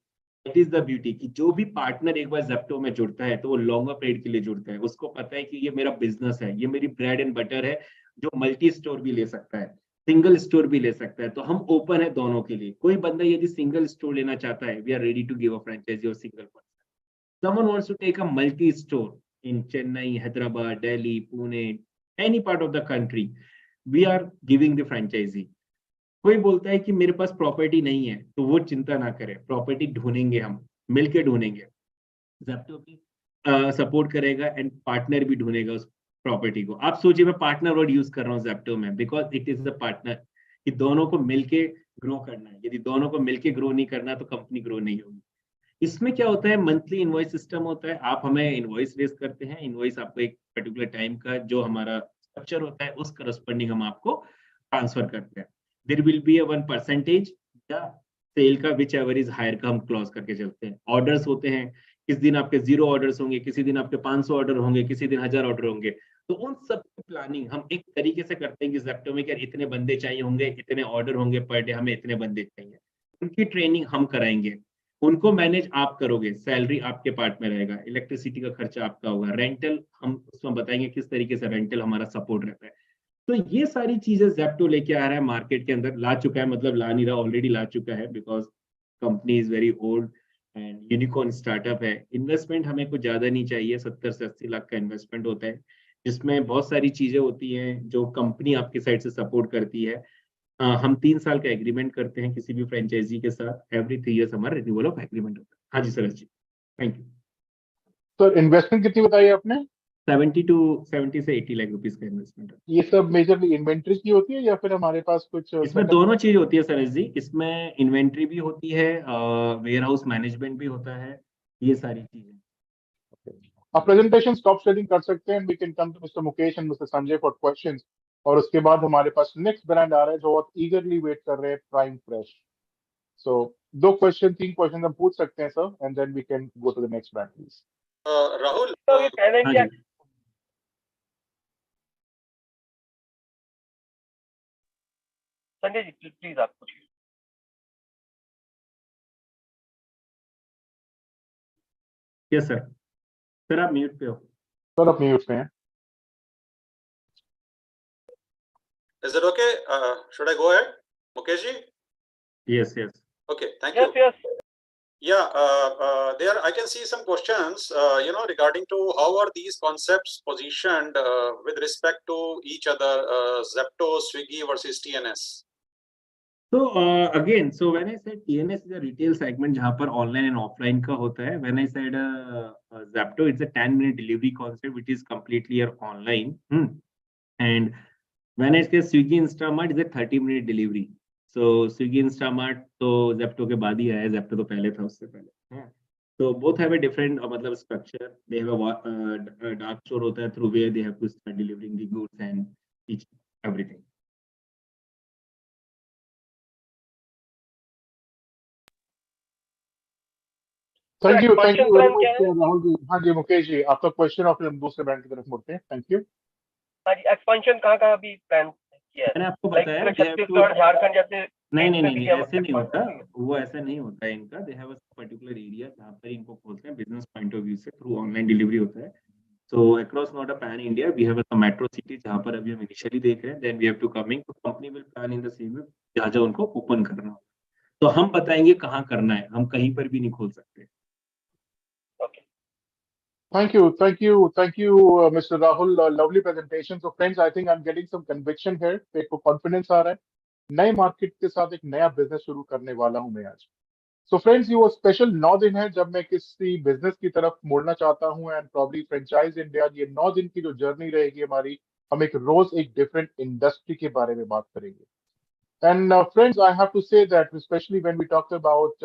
इट इज द ब्यूटी कि जो भी पार्टनर एक बार ज़ेप्टो में जुड़ता है तो वो लॉन्गर पीरियड के लिए जुड़ता है। उसको पता है कि ये मेरा बिजनेस है, ये मेरी ब्रेड एंड बटर है, जो मल्टी स्टोर भी ले सकता है, सिंगल स्टोर भी ले सकता है। तो हम ओपन है दोनों के लिए। कोई बंदा यदि सिंगल स्टोर लेना चाहता है, we are ready to give a franchisee और single person. Someone wants to take a multi store in Chennai, Hyderabad, Delhi, Pune, any part of the country, we are giving the franchisee. कोई बोलता है कि मेरे पास प्रॉपर्टी नहीं है, तो वो चिंता ना करे, प्रॉपर्टी ढूंढेंगे, हम मिलके ढूंढेंगे। ज़ेप्टो भी सपोर्ट करेगा एंड पार्टनर भी ढूंढेगा उस प्रॉपर्टी को। आप सोचिए, मैं पार्टनर वर्ड यूज कर रहा हूँ ज़ेप्टो में because it is the partner, कि दोनों को मिलके ग्रो करना है। यदि दोनों को मिलके ग्रो नहीं करना तो कंपनी ग्रो नहीं होगी। इसमें क्या होता है, मंथली इनवॉइस सिस्टम होता है। आप हमें इनवॉइस रेज करते हैं, इनवॉइस आपको एक पर्टिकुलर टाइम का जो हमारा स्ट्रक्चर होता है उस करस्पॉन्डिंग हम आपको ट्रांसफर करते हैं। देयर विल बी अ 1% या सेल का विच एवर इज हायर का हम क्लोज करके चलते हैं। ऑर्डर्स होते हैं, किस दिन आपके 0 ऑर्डर्स होंगे, किसी दिन आपके 500 ऑर्डर होंगे, किसी दिन 1000 ऑर्डर होंगे। तो उन सब की प्लानिंग हम एक तरीके से करते हैं कि ज़ेप्टो में क्या इतने बंदे चाहिए होंगे, इतने ऑर्डर होंगे पर डे, हमें इतने बंदे चाहिए। उनकी ट्रेनिंग हम कराएंगे, उनको मैनेज आप करोगे, सैलरी आपके पार्ट में रहेगा, इलेक्ट्रिसिटी का खर्चा आपका होगा, रेंटल हम उसमें बताएंगे किस तरीके से रेंटल हमारा सपोर्ट रहता है। तो ये सारी चीजें ज़ेप्टो लेके आ रहा है मार्केट के अंदर, ला चुका है, मतलब ला नहीं रहा, ऑलरेडी ला चुका है because company is very old and unicorn startup है। इन्वेस्टमेंट हमें कुछ ज्यादा नहीं चाहिए, 70 से 80 लाख का इन्वेस्टमेंट होता है, जिसमें बहुत सारी चीजें होती हैं जो कंपनी आपकी साइड से सपोर्ट करती है। हम 3 साल का एग्रीमेंट करते हैं किसी भी फ्रेंचाइजी के साथ, एवरी 3 years हमारा रिन्यूअल ऑफ एग्रीमेंट होता है। हाँ जी सर जी, थैंक यू। सर इन्वेस्टमेंट कितनी बताई आपने? 70 से 80 लाख रुपीज का इन्वेस्टमेंट है। ये सब मेजरली इन्वेंट्री की होती है या फिर हमारे पास कुछ इसमें setup? दोनों चीज होती है सरेश जी, इसमें इन्वेंट्री भी होती है, वेयर हाउस मैनेजमेंट भी होता है, ये सारी चीजें। आप प्रेजेंटेशन स्टॉप शेयरिंग कर सकते हैं, we can come to mister Mukesh and mister Sanjay for questions. और उसके बाद हमारे पास नेक्स्ट ब्रांड आ रहा है जो बहुत ईगरली वेट कर रहे हैं, प्राइम फ्रेश। सो 3 क्वेश्चन हम पूछ सकते हैं sir, and then we can go to the next brand please. Rahul, तो ये पैन हाँ इंडिया, जी, संजय जी प्लीज आप पूछिए। Yes sir. सर आप म्यूट पे हो। सर आप म्यूट पे हैं। is it okay? Should I go ahead, Mukesh ji? Yes yes. Okay, thank you. Yes yes Yeah, there I can see some questions, regarding to how are these concepts positioned with respect to each other, Zepto, Swiggy versus TNS. So again, so when I said TNS is a retail segment जहाँ पर online and offline का होता है, when I said Zepto, it's a 10-minute delivery concept which is completely online, and when I say Swiggy Instamart is a 30-minute delivery. So Swiggy Instamart तो Zepto के बाद ही आया, Zepto तो पहले था, उससे पहले। So both have a different मतलब structure. They have a dark store होता है through where they have to start delivering the goods and each everything. Thank you expansion very plan much क्या है? राहुल जी। हाँ जी मुकेश जी, आपका क्वेश्चन और फिर हम दूसरे ब्रांड की तरफ मुड़ते हैं। Thank you. हाँ जी, एक्सपेंशन कहाँ अभी प्लान किया है? मैंने आपको लाइक बताया पूरे they have to, Chhattisgarh, Jharkhand जैसे नहीं states नहीं में नहीं भी नहीं हम ऐसे नहीं expand होता, करेंगे। वो ऐसा नहीं होता है इनका। They have a particular area जहाँ पर इनको खोलते हैं बिजनेस पॉइंट ऑफ व्यू से, थ्रू ऑनलाइन डिलीवरी होता है। So across not a pan India, we have a metro city जहाँ पर अभी हम इनिशियली देख रहे हैं, then we have to coming, तो company will plan in the same way जहाँ जहाँ उनको ओपन करना हो। तो हम बताएंगे कहाँ करना है, हम कहीं पर भी नहीं खोल सकते। Okay Thank you, Mr. Rahul. Lovely presentation. So friends, I think I'm getting some conviction here. एक को confidence आ रहा है. नए मार्केट के साथ एक नया बिजनेस शुरू करने वाला हूं मैं आज. So friends, ये वो स्पेशल 9 दिन है जब मैं किसी बिजनेस की तरफ मुड़ना चाहता हूं एंड प्रॉब्ली फ्रेंचाइज इंडिया. ये 9 दिन की जो जर्नी रहेगी हमारी, हम एक रोज एक डिफरेंट इंडस्ट्री के बारे में बात करेंगे. And friends, I have to say that especially when we talked about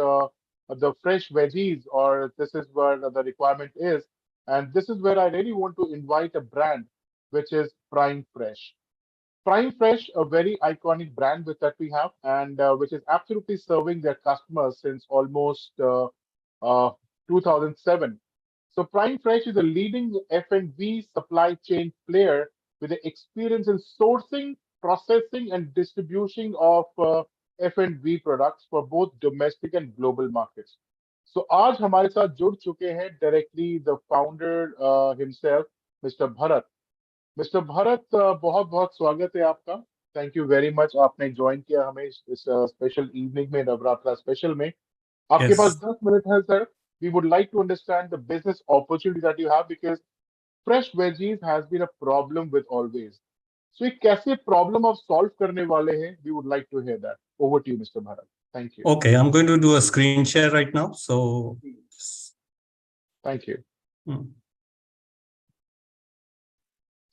the fresh veggies, or this is where the requirement is, and this is where I really want to invite a brand which is Prime Fresh. Prime Fresh, a very iconic brand with that we have, and which is absolutely serving their customers since almost uh, 2007. So Prime Fresh is a leading F&B supply chain player with the experience in sourcing, processing, and distribution of F&B products for both domestic and global markets. So आज हमारे साथ जुड़ चुके हैं directly the founder himself, Mr. Bharat. Mister Bharat, बहुत बहुत स्वागत है आपका. थैंक यू वेरी मच, आपने ज्वाइन किया हमें इस स्पेशल इवनिंग में, नवरात्रा स्पेशल में. आपके पास 10 मिनट है sir. We would like to understand the business opportunity that you have, because fresh veggies has been a problem with always. So ये कैसे प्रॉब्लम आप सॉल्व करने वाले हैं? We would like to hear that. Over to you mister Bharat. Thank you. Okay, I'm going to do a screen share right now. So, thank you.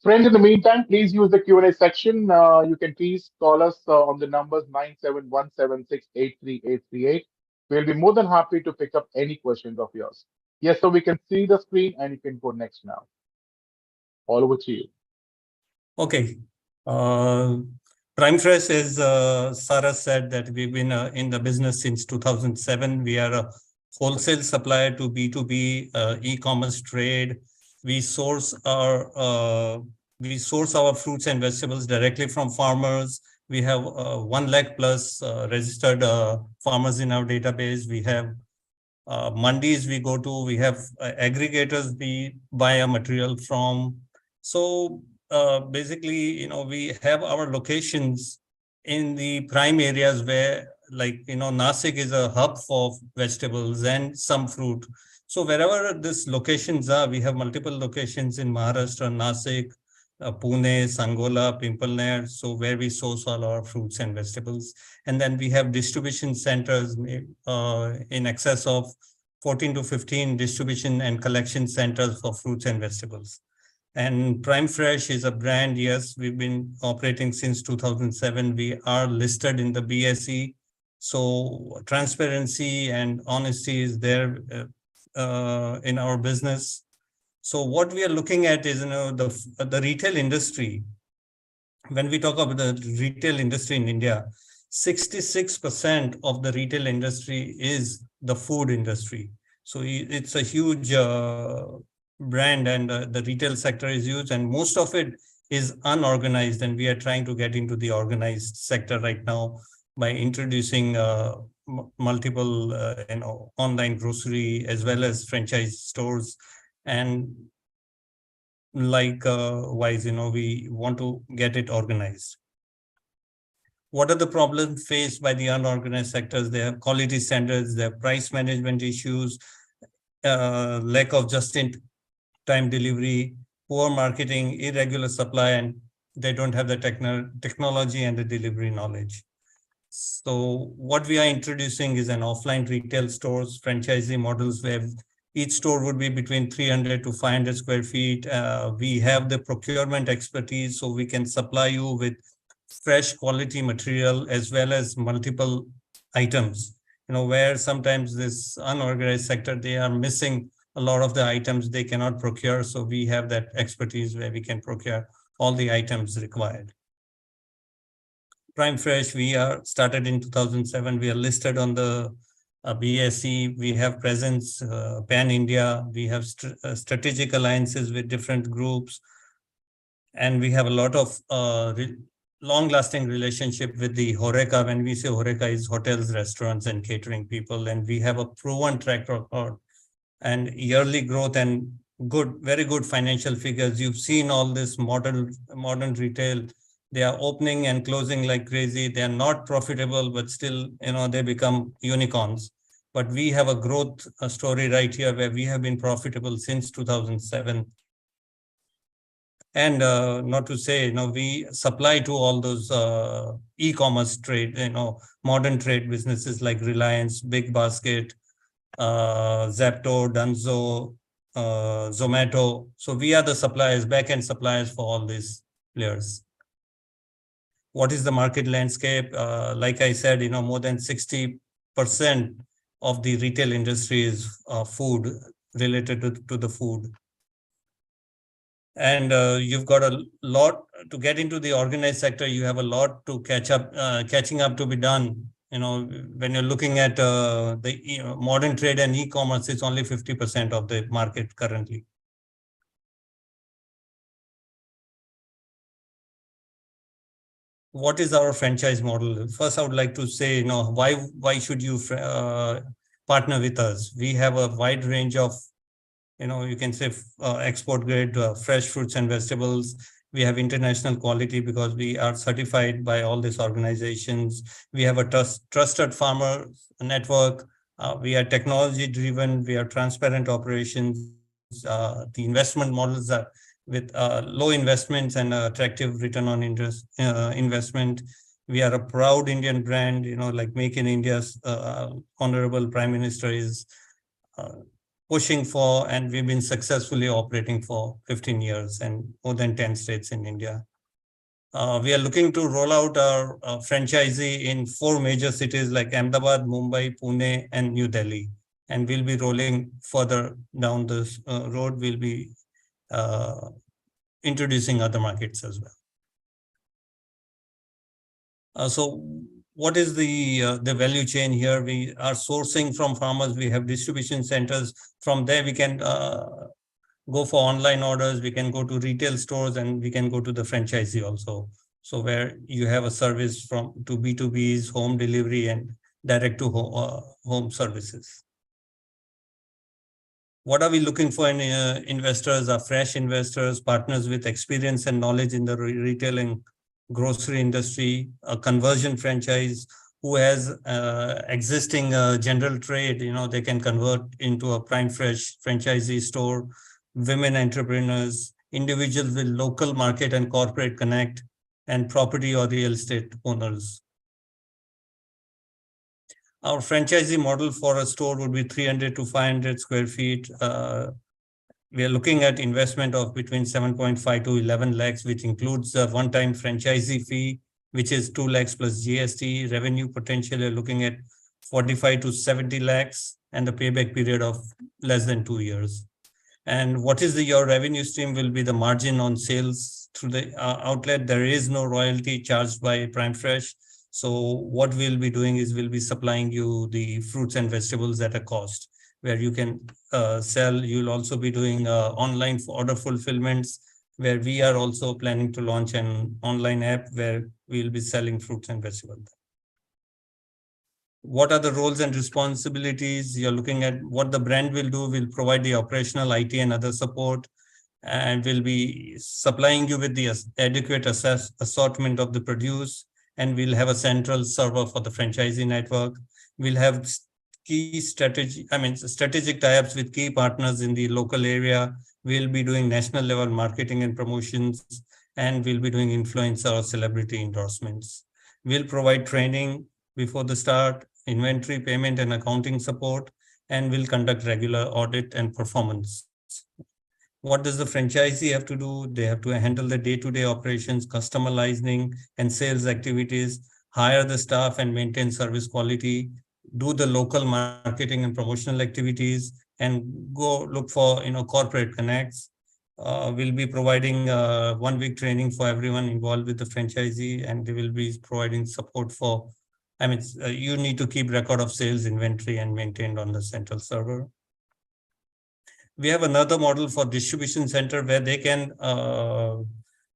Friends, in the meantime, please use the Q&A section. You can please call us on the numbers 9717683838. We'll be more than happy to pick up any questions of yours. Yes, so we can see the screen and you can go next now. All over to you. okay. Prime Fresh, as Sarah said, that we've been in the business since 2007. We are a wholesale supplier to B2B e-commerce trade. We source our fruits and vegetables directly from farmers. We have 1 lakh plus registered farmers in our database. We have mandis we go to. We have aggregators we buy our material from. So basically, we have our locations in the prime areas where, like, Nasik is a hub for vegetables and some fruit. So wherever these locations are, we have multiple locations in Maharashtra, Nasik, Pune, Sangola, Pimpalner, so where we source all our fruits and vegetables. And then we have distribution centers in excess of 14 to 15 distribution and collection centers for fruits and vegetables. And Prime Fresh is a brand, yes, we've been operating since 2007. We are listed in the BSE. So transparency and honesty is there in our business. So what we are looking at is, the retail industry. When we talk about the retail industry in India, 66% of the retail industry is the food industry. So it's a huge brand, and the retail sector is huge, and most of it is unorganized. And we are trying to get into the organized sector right now by introducing multiple, online grocery as well as franchise stores. And likewise, we want to get it organized. What are the problems faced by the unorganized sectors? They have quality standards, they have price management issues, lack of just-in-time delivery, poor marketing, irregular supply, and they don't have the technology and the delivery knowledge. So what we are introducing is an offline retail stores, franchisee models, where each store would be between 300 to 500 square feet. We have the procurement expertise, so we can supply you with fresh quality material as well as multiple items. Where sometimes this unorganized sector, they are missing a lot of the items they cannot procure. So we have that expertise where we can procure all the items required. Prime Fresh, we are started in 2007. We are listed on the BSE. We have presence pan-India. We have strategic alliances with different groups. And we have a lot of long-lasting relationship with the HoReCa. When we say HoReCa, is hotels, restaurants, and catering people. And we have a proven track record and yearly growth and very good financial figures. You've seen all this modern retail. They are opening and closing like crazy. They are not profitable, but still, they become unicorns. But we have a growth story right here where we have been profitable since 2007. And not to say, we supply to all those e-commerce trade, modern trade businesses like Reliance, Big Basket, Zepto, Dunzo, Zomato. So we are the suppliers, back-end suppliers for all these players. What is the market landscape? Like I said, more than 60% of the retail industry is food, related to the food. And you've got a lot to get into the organized sector. You have a lot to catching up to be done. When you're looking at the modern trade and e-commerce, it's only 50% of the market currently. What is our franchise model? First, I would like to say, why should you partner with us? We have a wide range of, you can say export grade fresh fruits and vegetables. We have international quality because we are certified by all these organizations. We have a trusted farmer network. We are technology driven. We are transparent operations. The investment models are with low investments and attractive return on investment. We are a proud Indian brand, like Make in India's Honorable Prime Minister is pushing for, and we've been successfully operating for 15 years and more than 10 states in India. We are looking to roll out our franchisee in 4 major cities like Ahmedabad, Mumbai, Pune, and New Delhi. And we'll be rolling further down this road. We'll be introducing other markets as well. So what is the value chain here? We are sourcing from farmers. We have distribution centers. From there, we can go for online orders. We can go to retail stores, and we can go to the franchisee also. So where you have a service to B2Bs, home delivery, and direct to home services. What are we looking for in investors? Are fresh investors, partners with experience and knowledge in the retail and grocery industry, a conversion franchise who has existing general trade, they can convert into a prime fresh franchisee store, women entrepreneurs, individuals with local market and corporate connect, and property or real estate owners. Our franchisee model for a store would be 300 to 500 square feet. We are looking at investment of between 7.5 to 11 lakhs, which includes a one-time franchisee fee, which is 2 lakhs plus GST. Revenue potential, you're looking at 45 to 70 lakhs and the payback period of less than 2 years. And what is your revenue stream will be the margin on sales through the outlet. There is no royalty charged by Prime Fresh. So what we'll be doing is we'll be supplying you the fruits and vegetables at a cost where you can sell. You'll also be doing online order fulfillments, where we are also planning to launch an online app where we'll be selling fruits and vegetables. What are the roles and responsibilities? You're looking at what the brand will do. We'll provide the operational, IT, and other support, and we'll be supplying you with the adequate assortment of the produce. And we'll have a central server for the franchisee network. We'll have strategic tie-ups with key partners in the local area. We'll be doing national level marketing and promotions, and we'll be doing influencer or celebrity endorsements. We'll provide training before the start, inventory, payment, and accounting support, and we'll conduct regular audit and performance. What does the franchisee have to do? They have to handle the day-to-day operations, customer licensing and sales activities, hire the staff and maintain service quality, do the local marketing and promotional activities, and go look for corporate connects. We'll be providing 1 week training for everyone involved with the franchisee, and they will be providing support for, you need to keep record of sales, inventory, and maintained on the central server. We have another model for distribution center where they can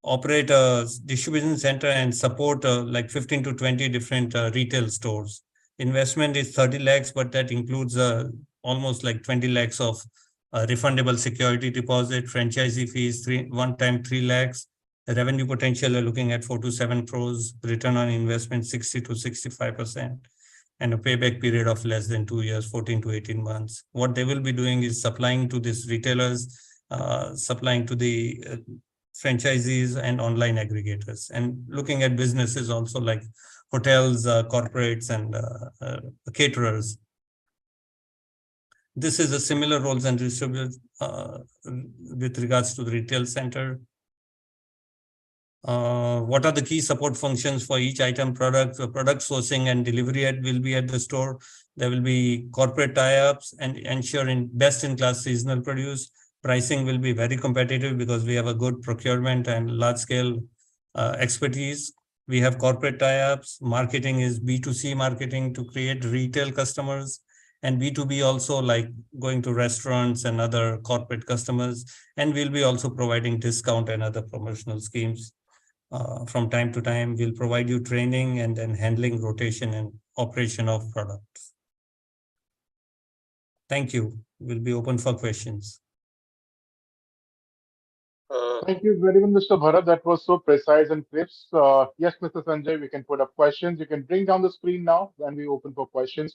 operate a distribution center and support like 15 to 20 different retail stores. Investment is 30 lakhs, but that includes almost like 20 lakhs of refundable security deposit, franchisee fees, one time 3 lakhs. The revenue potential are looking at 4 to 7 crores, return on investment 60 to 65%. and a payback period of less than 2 years, 14 to 18 months. What they will be doing is supplying to these retailers, supplying to the franchisees and online aggregators, and looking at businesses also like hotels, corporates, and caterers. This is a similar roles and responsibilities with regards to the retail center. What are the key support functions for each item product? Product sourcing and delivery will be at the store. There will be corporate tie-ups and ensuring best-in-class seasonal produce. Pricing will be very competitive because we have a good procurement and large-scale expertise. We have corporate tie-ups. Marketing is B2C marketing to create retail customers, and B2B also, like going to restaurants and other corporate customers. And we'll be also providing discount and other promotional schemes. From time to time, we'll provide you training and then handling, rotation, and operation of products. Thank you. We'll be open for questions. Thank you very much, Mr. Bharat. That was so precise and crisp. Yes, Mr. Sanjay, we can put up questions. You can bring down the screen now and we open for questions.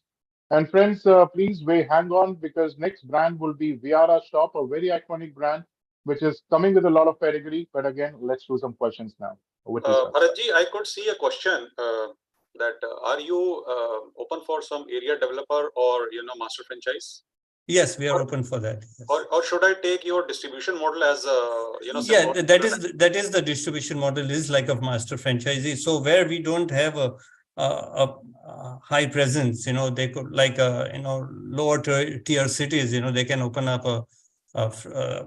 And friends, please hang on, because next brand will be Viara Shop, a very iconic brand, which is coming with a lot of pedigree. But again, let's do some questions now. Bharatji, I could see a question that are you open for some area developer or master franchise? Yes, we are open for that. Yes. Or should I take your distribution model as yeah, that is the distribution model is like a master franchisee. So where we don't have a high presence, they could, like lower tier cities, they can open up a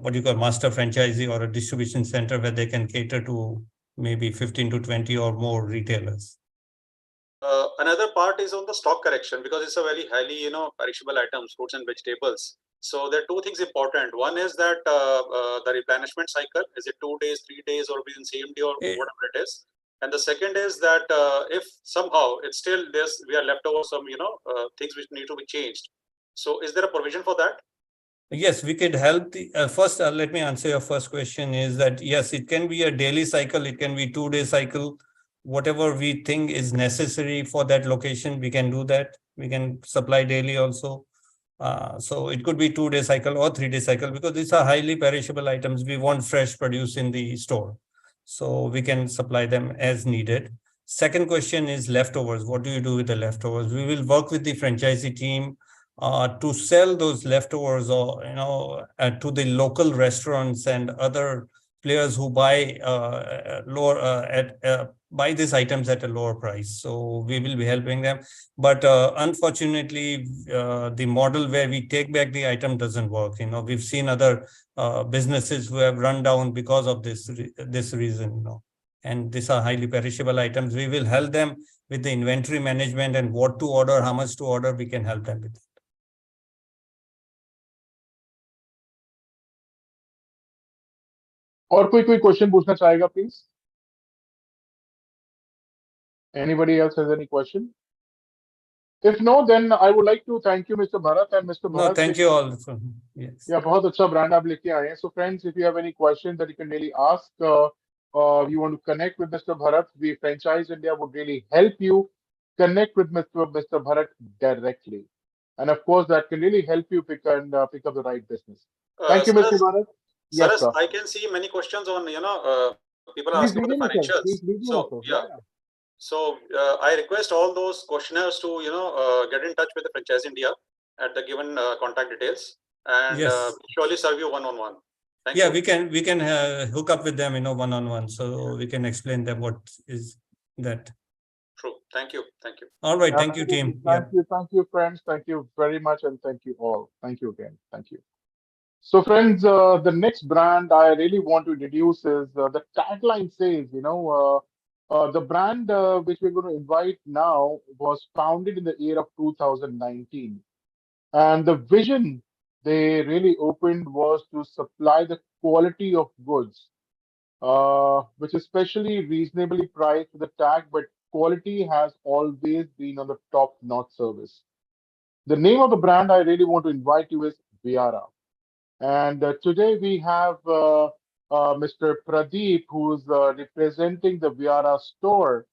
what you call master franchisee or a distribution center where they can cater to maybe 15 to 20 or more retailers. Another part is on the stock correction, because it's a very highly perishable items, fruits and vegetables. So there are two things important. One is that the replenishment cycle, is it 2 days, 3 days, or within same day, or whatever it is. And the second is that if somehow it's still we are left over some things which need to be changed. So is there a provision for that? Yes, we could help. First, let me answer your first question is that, yes, it can be a daily cycle. It can be 2-day cycle. Whatever we think is necessary for that location, we can do that. We can supply daily also. So it could be 2-day cycle or 3-day cycle, because these are highly perishable items. We want fresh produce in the store. So we can supply them as needed. Second question is leftovers. What do you do with the leftovers? We will work with the franchisee team to sell those leftovers, or to the local restaurants and other players who buy buy these items at a lower price. So we will be helping them. But unfortunately, the model where we take back the item doesn't work. We've seen other businesses who have run down because of this reason. And these are highly perishable items. We will help them with the inventory management and what to order, how much to order. We can help them with that. और कोई question पूछना चाहेगा, please? Anybody else has any question? If no, then I would like to thank you, Mr. Bharat, and Mr. Bharat. No, thank you all. Yes. Yeah, बहुत अच्छा brand आप लेके आए हैं. So friends, if you have any questions that you can really ask, you want to connect with Mr. Bharat, we Franchise India would really help you connect with Mr. Bharat directly. And of course, that can really help you pick up the right business. Thank you, Mr. Bharat. Yes, sir. I can see many questions on, people are asking about the financials. So, yeah. So I request all those questioners to, get in touch with the Franchise India at the given contact details, and surely serve you one-on-one. Thank you. We can hook up with them, one-on-one, so we can explain them what is that. True. Thank you. Thank you. All right. Thank you, team. Thank you, friends. Thank you very much, and thank you all. Thank you again. Thank you. So, friends, the next brand I really want to introduce is the tagline says, the brand which we're going to invite now was founded in the year of 2019. And the vision they really opened was to supply the quality of goods, which is especially reasonably priced with the tag, but quality has always been on the top-notch service. The name of the brand I really want to invite you is Viara. And today we have Mr. Pradeep, who's representing the Viara store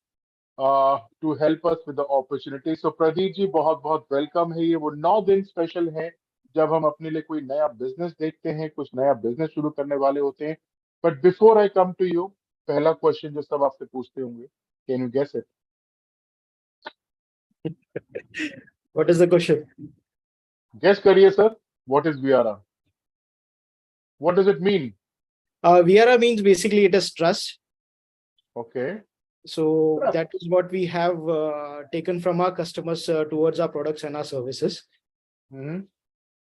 to help us with the opportunity. So Pradeep ji बहुत बहुत welcome है। ये वो 9 दिन special है जब हम अपने लिए कोई नया बिजनेस देखते हैं, कुछ नया बिजनेस शुरू करने वाले होते हैं। But before I come to you, पहला क्वेश्चन जो सब आपसे पूछते होंगे, can you guess it? What is the question? Guess करिए sir, what is VRR? What does it mean? VRA means basically it is trust. Okay, So that is what we have taken from our customers towards our products and our services.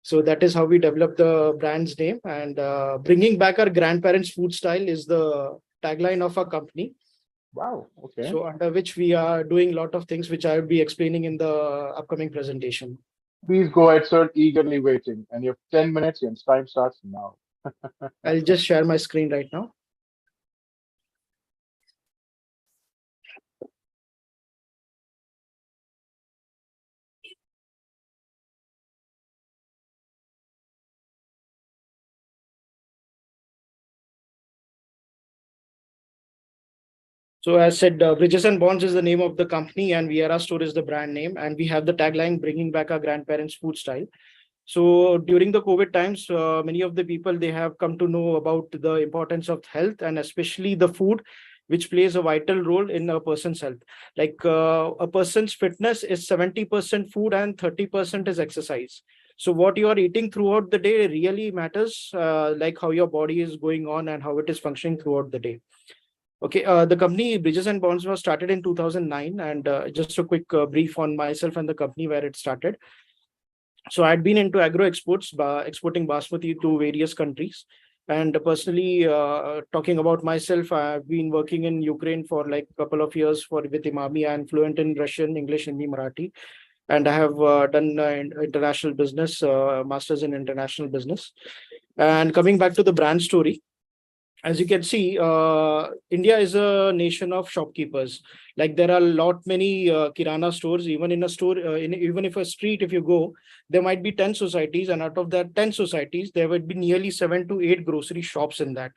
So that is how we developed the brand's name, and bringing back our grandparents' food style is the tagline of our company. Wow, okay. So under which we are doing a lot of things, which I will be explaining in the upcoming presentation. Please go ahead, sir. Eagerly waiting. And you have 10 minutes and time starts now. I'll just share my screen right now. So as said, Bridges and Bonds is the name of the company, and VRA Store is the brand name, and we have the tagline bringing back our grandparents' food style. So during the COVID times, many of the people, they have come to know about the importance of health, and especially the food, which plays a vital role in a person's health. Like a person's fitness is 70% food and 30% is exercise. So what you are eating throughout the day really matters, like how your body is going on and how it is functioning throughout the day. Okay, the company Bridges and Bonds was started in 2009, and just a quick brief on myself and the company where it started. So I'd been into agro exports, exporting basmati to various countries. And personally, talking about myself, I've been working in Ukraine for like a couple of years with Imami. I'm fluent in Russian, English, Hindi, Marathi. And I have done international business, masters in international business. And coming back to the brand story, as you can see, India is a nation of shopkeepers. Like there are many kirana stores. Even in a store, even if a street, if you go, there might be 10 societies, and out of that 10 societies, there would be nearly 7 to 8 grocery shops in that.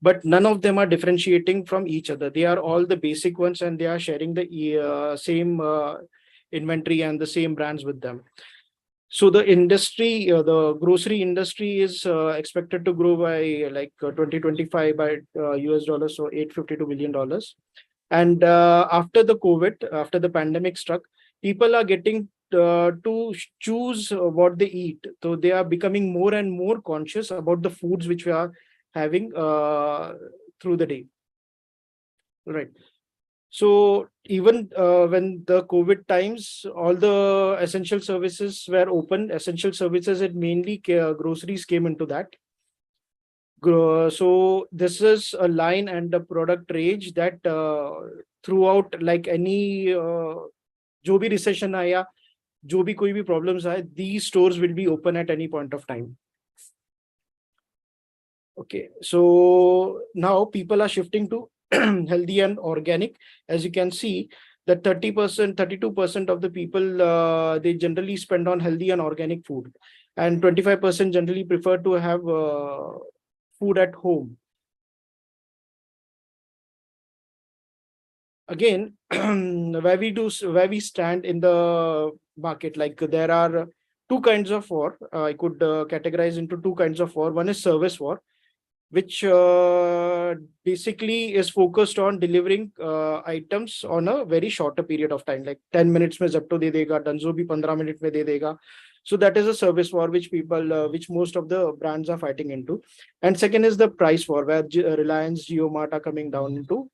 But none of them are differentiating from each other. They are all the basic ones, and they are sharing the same inventory and the same brands with them. So the industry, the grocery industry is expected to grow by like 2025 by US dollars, so $852 billion. And after the COVID, after the pandemic struck, people are getting to choose what they eat. So they are becoming more and more conscious about the foods which we are having through the day. Right. So even when the COVID times, all the essential services were open. Essential services, it mainly groceries came into that. So this is a line and a product range that throughout, like any जो भी recession आया, जो भी कोई भी problems आए, these stores will be open at any point of time. Okay, so now people are shifting to healthy and organic. As you can see, that 30%, 32% of the people, they generally spend on healthy and organic food, and 25% generally prefer to have food at home. Again, where we stand in the market, like there are two kinds of war. I could categorize into two kinds of war. One is service war, which basically is focused on delivering items on a very shorter period of time, like 10 minutes mein zepto de dega, Dunzo bhi 15 minutes mein de dega. So that is a service war which people, which most of the brands are fighting into. And second is the price war, where Reliance, JioMart are coming down into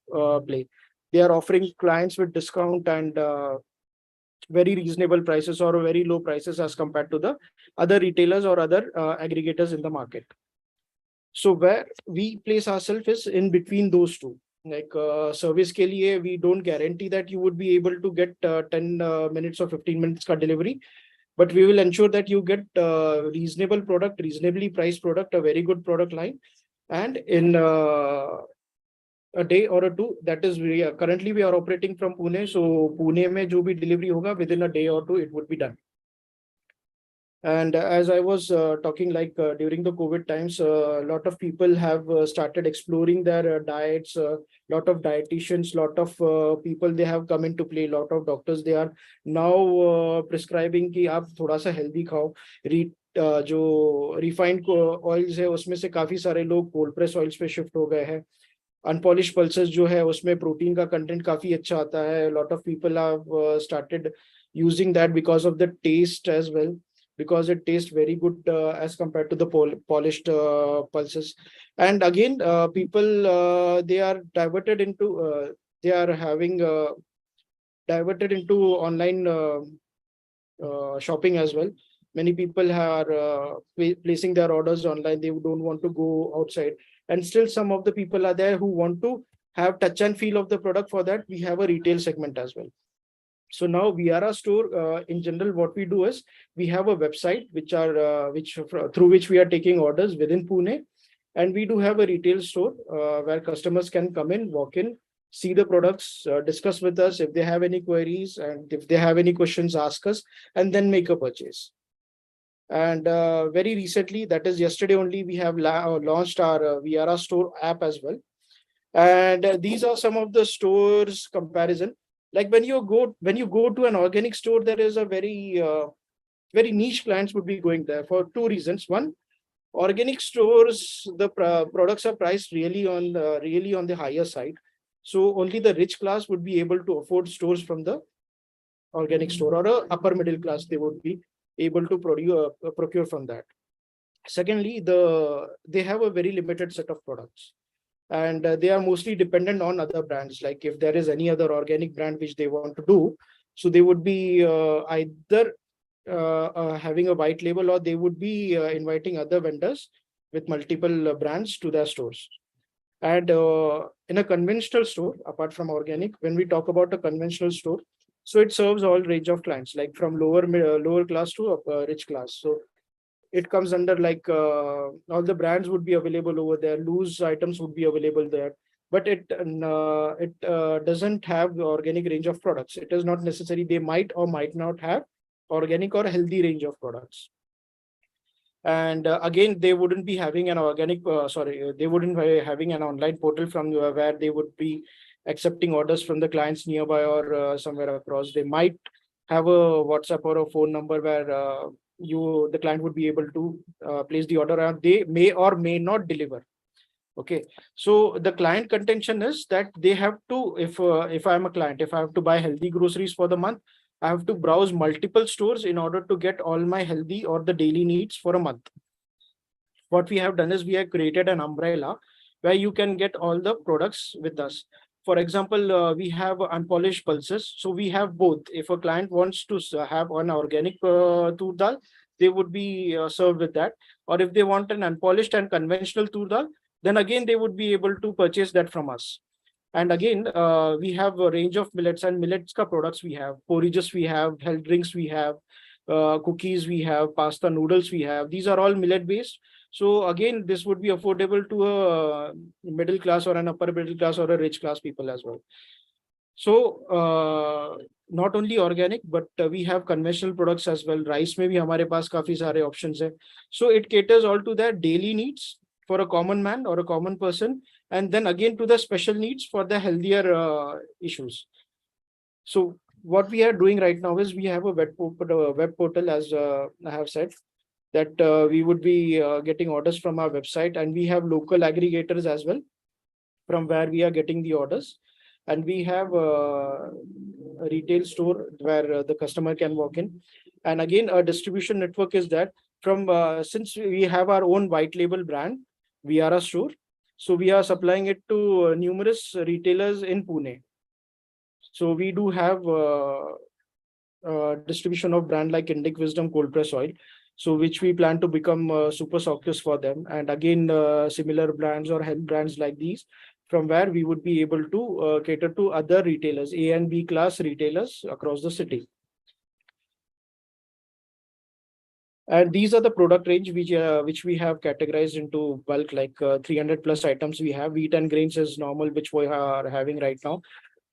play. They are offering clients with discount and very reasonable prices or very low prices as compared to the other retailers or other aggregators in the market. So where we place ourselves is in between those two. Like service ke liye, we don't guarantee that you would be able to get 10 minutes or 15 minutes ka delivery, but we will ensure that you get reasonable product, reasonably priced product, a very good product line, and in a day or a two. That is, currently we are operating from Pune. So Pune mein jo bhi delivery hoga, within a day or two, it would be done. And as I was talking, like during the COVID times, a lot of people have started exploring their diets. Lot of dietitians, lot of people they have come into play. Lot of doctors they are now prescribing कि आप थोड़ा सा healthy खाओ. जो refined oils है उसमें से काफी सारे लोग cold press oils पे shift हो गए हैं. Unpolished pulses जो है उसमें protein का content काफी अच्छा आता है. Lot of people have started using that because of the taste as well, because it tastes very good as compared to the polished pulses. And again, people they are diverted into they are having diverted into online shopping as well. Many people are placing their orders online. They don't want to go outside, and still some of the people are there who want to have touch and feel of the product. For that, we have a retail segment as well. So now Viara store, in general, what we do is we have a website through which we are taking orders within Pune, and we do have a retail store where customers can come in, walk in, see the products, discuss with us if they have any queries, and if they have any questions, ask us, and then make a purchase. And very recently, that is yesterday only, we have launched our Viara store app as well. And these are some of the stores comparison. Like when you go to an organic store, there is a very niche clients would be going there for two reasons. One, organic stores, the products are priced really on the higher side. So only the rich class would be able to afford stores from the organic store, or a upper middle class, they would be able to procure from that. Secondly, they have a very limited set of products. And they are mostly dependent on other brands. Like if there is any other organic brand which they want to do, so they would be either having a white label, or they would be inviting other vendors with multiple brands to their stores. And in a conventional store, apart from organic, when we talk about a conventional store, so it serves all range of clients, like from lower class to rich class. So it comes under like all the brands would be available over there. Loose items would be available there, but it doesn't have the organic range of products. It is not necessary. They might or might not have organic or healthy range of products. And again, they wouldn't be having an they wouldn't be having an online portal from where they would be accepting orders from the clients nearby or somewhere across. They might have a WhatsApp or a phone number where the client would be able to place the order, and they may or may not deliver. Okay, so the client contention is that they have to, if I'm a client, if I have to buy healthy groceries for the month, I have to browse multiple stores in order to get all my healthy or the daily needs for a month. What we have done is we have created an umbrella where you can get all the products with us. For example, we have unpolished pulses. So we have both. If a client wants to have an organic tur dal, they would be served with that. Or if they want an unpolished and conventional tur dal, then again, they would be able to purchase that from us. And again, we have a range of millets, and millets ka products we have. Porridges we have, health drinks we have, cookies we have, pasta noodles we have. These are all millet based. So again, this would be affordable to a middle class or an upper middle class or a rich class people as well. So not only organic, but we have conventional products as well. Rice में भी हमारे पास काफी सारे options है. So it caters all to their daily needs for a common man or a common person, and then again to the special needs for the healthier issues. So what we are doing right now is we have a web portal, as I have said, that we would be getting orders from our website, and we have local aggregators as well from where we are getting the orders. And we have a retail store where the customer can walk in. And again, our distribution network is that from since we have our own white label brand, Viara store, so we are supplying it to numerous retailers in Pune. So we do have distribution of brand like Indic Wisdom cold press oil, so which we plan to become super stockists for them. And again, similar brands or health brands like these, from where we would be able to cater to other retailers, A and B class retailers across the city. And these are the product range which we have categorized into bulk, like 300 plus items we have. Wheat and grains is normal, which we are having right now.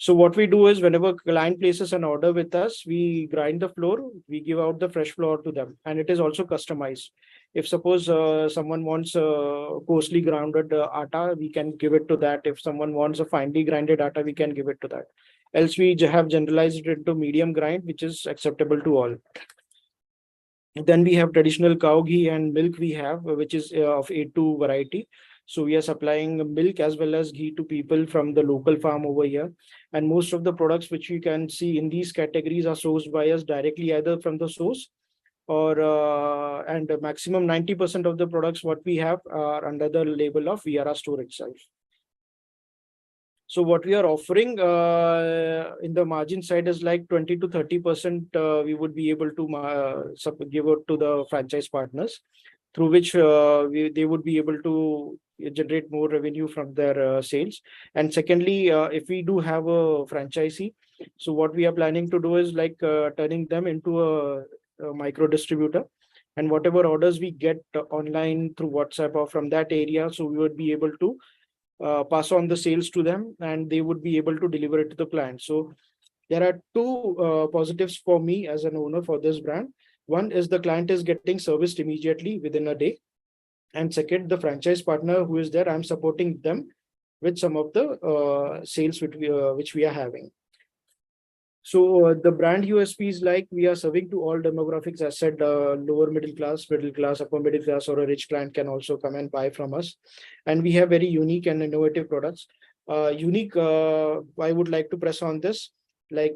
So what we do is whenever client places an order with us, we grind the flour, we give out the fresh flour to them, and it is also customized. If suppose someone wants coarsely grounded atta, we can give it to that. If someone wants a finely grinded atta, we can give it to that. Else we have generalized it into medium grind, which is acceptable to all. Then we have traditional cow ghee and milk we have, which is of A2 variety. So we are supplying milk as well as ghee to people from the local farm over here. And most of the products which you can see in these categories are sourced by us directly, either from the source or and a maximum 90% of the products what we have are under the label of VRR store itself. So what we are offering in the margin side is like 20 to 30% we would be able to give out to the franchise partners, through which they would be able to generate more revenue from their sales. And secondly, if we do have a franchisee, so what we are planning to do is like turning them into a micro distributor, and whatever orders we get online through WhatsApp or from that area, so we would be able to pass on the sales to them, and they would be able to deliver it to the client. So there are two positives for me as an owner for this brand. One is the client is getting serviced immediately within a day. And second, the franchise partner who is there, I'm supporting them with some of the sales which we are having. So the brand USP is like we are serving to all demographics. As said, lower middle class, upper middle class, or a rich client can also come and buy from us. And we have very unique and innovative products. I would like to press on this. Like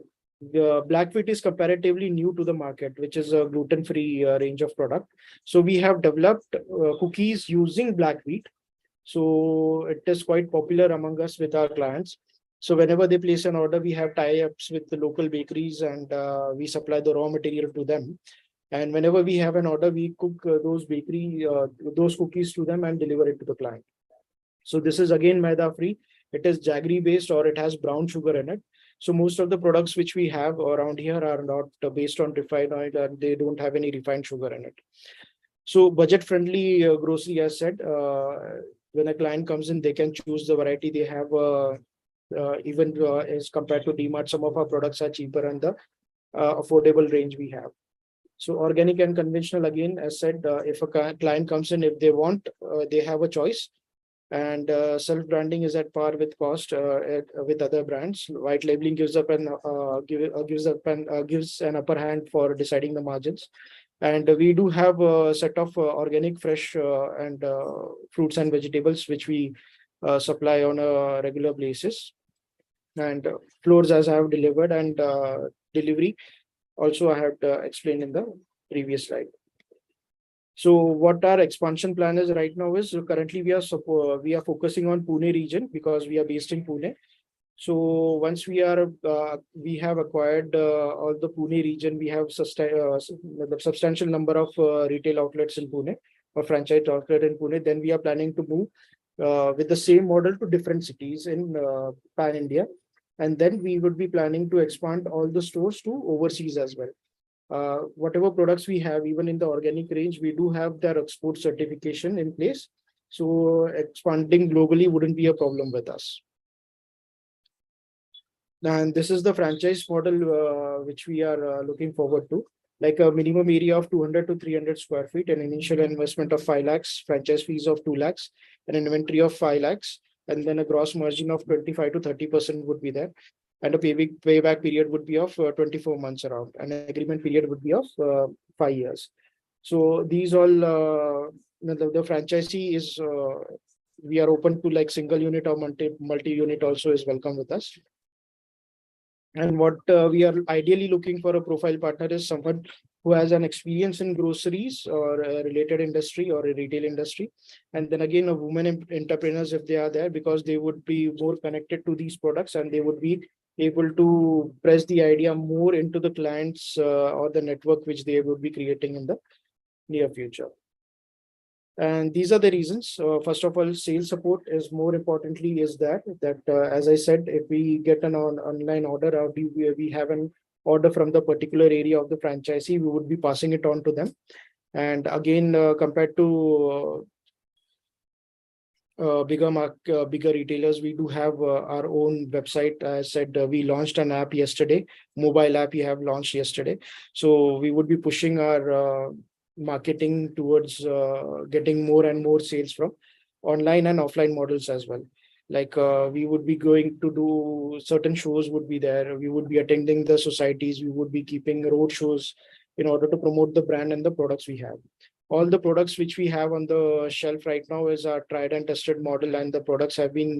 the black wheat is comparatively new to the market, which is a gluten-free range of product. So we have developed cookies using black wheat. So it is quite popular among us with our clients. So whenever they place an order, we have tie-ups with the local bakeries, and we supply the raw material to them. And whenever we have an order, we cook those cookies to them and deliver it to the client. So this is again maida free. It is jaggery based, or it has brown sugar in it. So most of the products which we have around here are not based on refined oil, and they don't have any refined sugar in it. So budget friendly grocery, as said, when a client comes in, they can choose the variety they have. Even as compared to DMart, some of our products are cheaper and the affordable range we have. So organic and conventional, again, as said, if a client comes in, if they want, they have a choice. And self-branding is at par with cost with other brands. White labeling gives an upper hand for deciding the margins. And we do have a set of organic, fresh and fruits and vegetables, which we supply on a regular basis. And floors, as I have delivered, and delivery also I have explained in the previous slide. So what our expansion plan is right now is currently we are focusing on Pune region because we are based in Pune. So once we have acquired all the Pune region, we have the substantial number of retail outlets in Pune, or franchise outlet in Pune. Then we are planning to move with the same model to different cities in pan India, and then we would be planning to expand all the stores to overseas as well. Whatever products we have, even in the organic range, we do have their export certification in place. So expanding globally wouldn't be a problem with us. And this is the franchise model which we are looking forward to, like a minimum area of 200 to 300 square feet, an initial investment of 5 lakhs, franchise fees of 2 lakhs, an inventory of 5 lakhs, and then a gross margin of 25 to 30% would be there. And a payback period would be of 24 months around. An agreement period would be of 5 years. So these all, the franchisee is, we are open to like single unit or multi-unit also is welcome with us. And what we are ideally looking for a profile partner is someone who has an experience in groceries or a related industry or a retail industry. And then again, a woman entrepreneurs, if they are there, because they would be more connected to these products and they would be able to press the idea more into the clients or the network which they would be creating in the near future. And these are the reasons. First of all, sales support is more importantly is that as I said, if we get an online order or we have an order from the particular area of the franchisee, we would be passing it on to them. And again, compared to bigger retailers, we do have our own website. As I said, we launched an app yesterday, mobile app we have launched yesterday. So we would be pushing our marketing towards getting more and more sales from online and offline models as well. Like we would be going to do certain shows would be there. We would be attending the societies. We would be keeping road shows in order to promote the brand and the products we have. All the products which we have on the shelf right now is our tried and tested model, and the products have been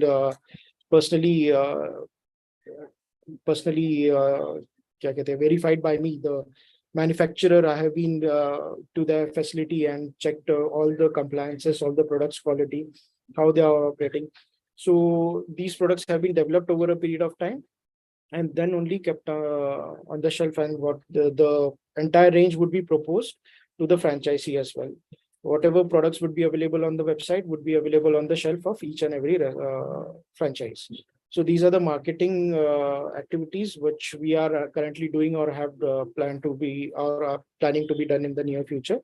personally क्या कहते हैं, verified by me. The manufacturer, I have been to their facility and checked all the compliances, all the products quality, how they are operating. So these products have been developed over a period of time and then only kept on the shelf, and what the entire range would be proposed to the franchisee as well. Whatever products would be available on the website would be available on the shelf of each and every franchise. So these are the marketing activities which we are currently doing or have planned to be or are planning to be done in the near future.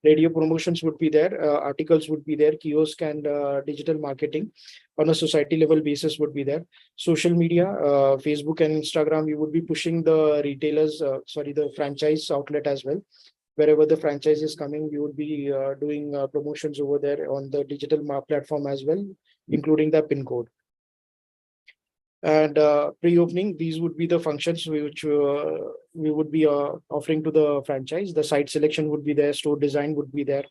Radio promotions would be there, articles would be there, kiosk and digital marketing on a society level basis would be there. Social media, Facebook and Instagram, we would be pushing the retailers, the franchise outlet as well. Wherever the franchise is coming, we would be doing promotions over there on the digital platform as well, including the PIN code. And pre-opening, these would be the functions which we would be offering to the franchise. The site selection would be there, store design would be there.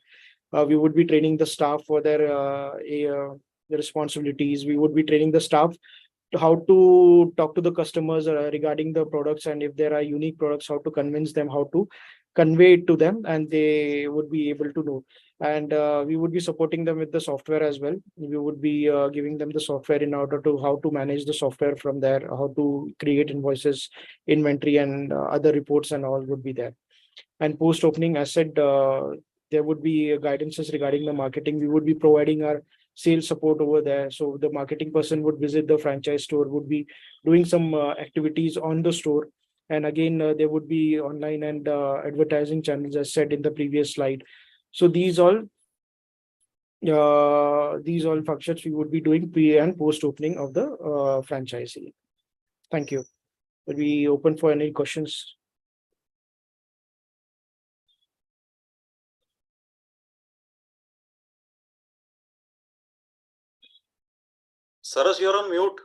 We would be training the staff for their responsibilities. We would be training the staff to how to talk to the customers regarding the products, and if there are unique products, how to convince them, how to convey it to them, and they would be able to know. And we would be supporting them with the software as well. We would be giving them the software in order to how to manage the software from there, how to create invoices, inventory, and other reports and all would be there. And post-opening, as said, there would be guidances regarding the marketing. We would be providing our sales support over there. So the marketing person would visit the franchise store, would be doing some activities on the store. And again, there would be online and advertising channels, as said in the previous slide. So these all functions we would be doing pre and post opening of the franchisee. Thank you. Will be open for any questions? Saras, you're on mute.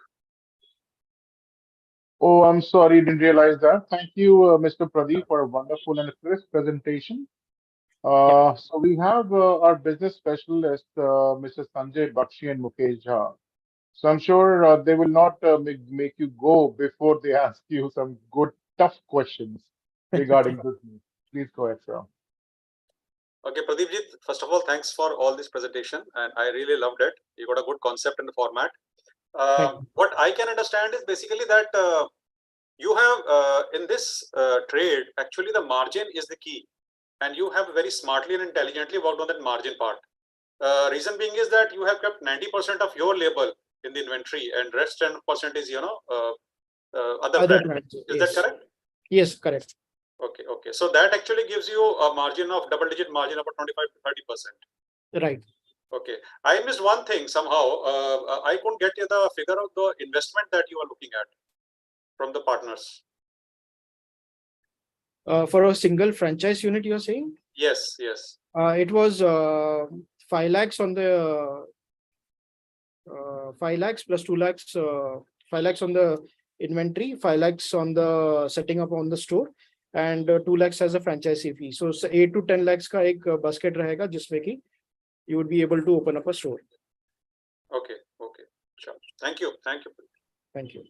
Oh, I'm sorry, didn't realize that. Thank you, Mr. Pradeep, for a wonderful and crisp presentation. So we have our business specialist, Mr. Sanjay Bakshi and Mukesh Jha. So I'm sure they will not make you go before they ask you some good, tough questions regarding business. Please go ahead, sir. Okay, Pradeepji, first of all, thanks for all this presentation, and I really loved it. You got a good concept and format. What I can understand is basically that you have in this trade, actually the margin is the key, and you have very smartly and intelligently worked on that margin part. Reason being is that you have kept 90% of your label in the inventory, and rest 10% is other brands. Is that correct? Yes, correct. Okay, okay. So that actually gives you a margin of double-digit margin of 25 to 30%. Right. Okay. I missed one thing somehow. I couldn't get the figure of the investment that you are looking at from the partners. For a single franchise unit, you are saying? Yes, yes. It was 5 lakhs on the 5 lakhs plus 2 lakhs, 5 lakhs on the inventory, 5 lakhs on the setting up on the store, and 2 lakhs as a franchisee fee. So 8 to 10 lakhs का एक basket रहेगा जिसमें कि you would be able to open up a store. Okay, okay, sure. Thank you, thank you. Thank you.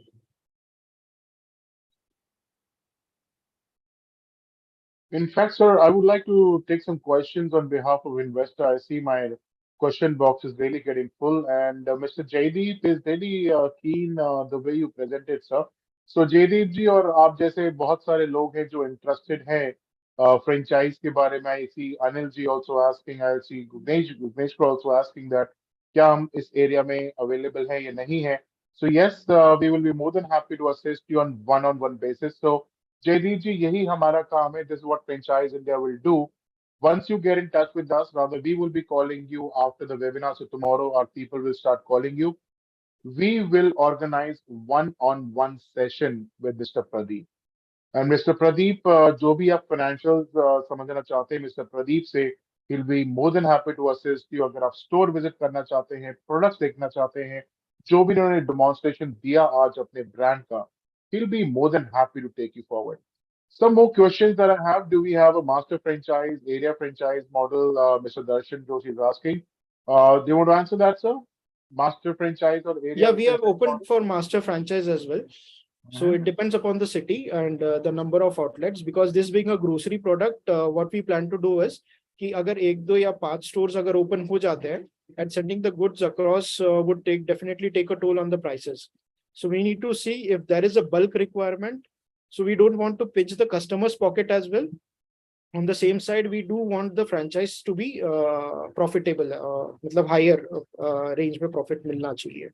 In fact, sir, I would like to take some questions on behalf of investor. I see my question box is really getting full, and Mr. Jaydeep is really keen the way you presented, sir. So Jaydeep जी और आप जैसे बहुत सारे लोग हैं जो interested हैं franchise के बारे में. I see Anil ji also asking, I see Gurnesh also asking that क्या हम इस area में available हैं या नहीं है. So yes, we will be more than happy to assist you on one-on-one basis. So Jaydeep ji, यही हमारा काम है. This is what Franchise India will do. Once you get in touch with us, rather, we will be calling you after the webinar. So tomorrow, our people will start calling you. We will organize one-on-one session with Mr. Pradeep. And Mr. Pradeep, जो भी आप financials समझना चाहते हैं, Mr. Pradeep से, he'll be more than happy to assist you. अगर आप store visit करना चाहते हैं, products देखना चाहते हैं, जो भी उन्होंने demonstration दिया आज अपने brand का, he'll be more than happy to take you forward. Some more questions that I have. Do we have a master franchise, area franchise model? Mr. Darshan Joshi is asking. Do you want to answer that, sir? Master franchise or area? Yeah, we have franchise opened model? for master franchise as well. So it depends upon the city and the number of outlets. Because this being a grocery product, what we plan to do is कि अगर 1, 2 या 5 stores अगर open हो जाते हैं, and sending the goods across would definitely take a toll on the prices. So we need to see if there is a bulk requirement. So we don't want to pinch the customer's pocket as well. On the same side, we do want the franchise to be profitable, मतलब higher range में profit मिलना चाहिए.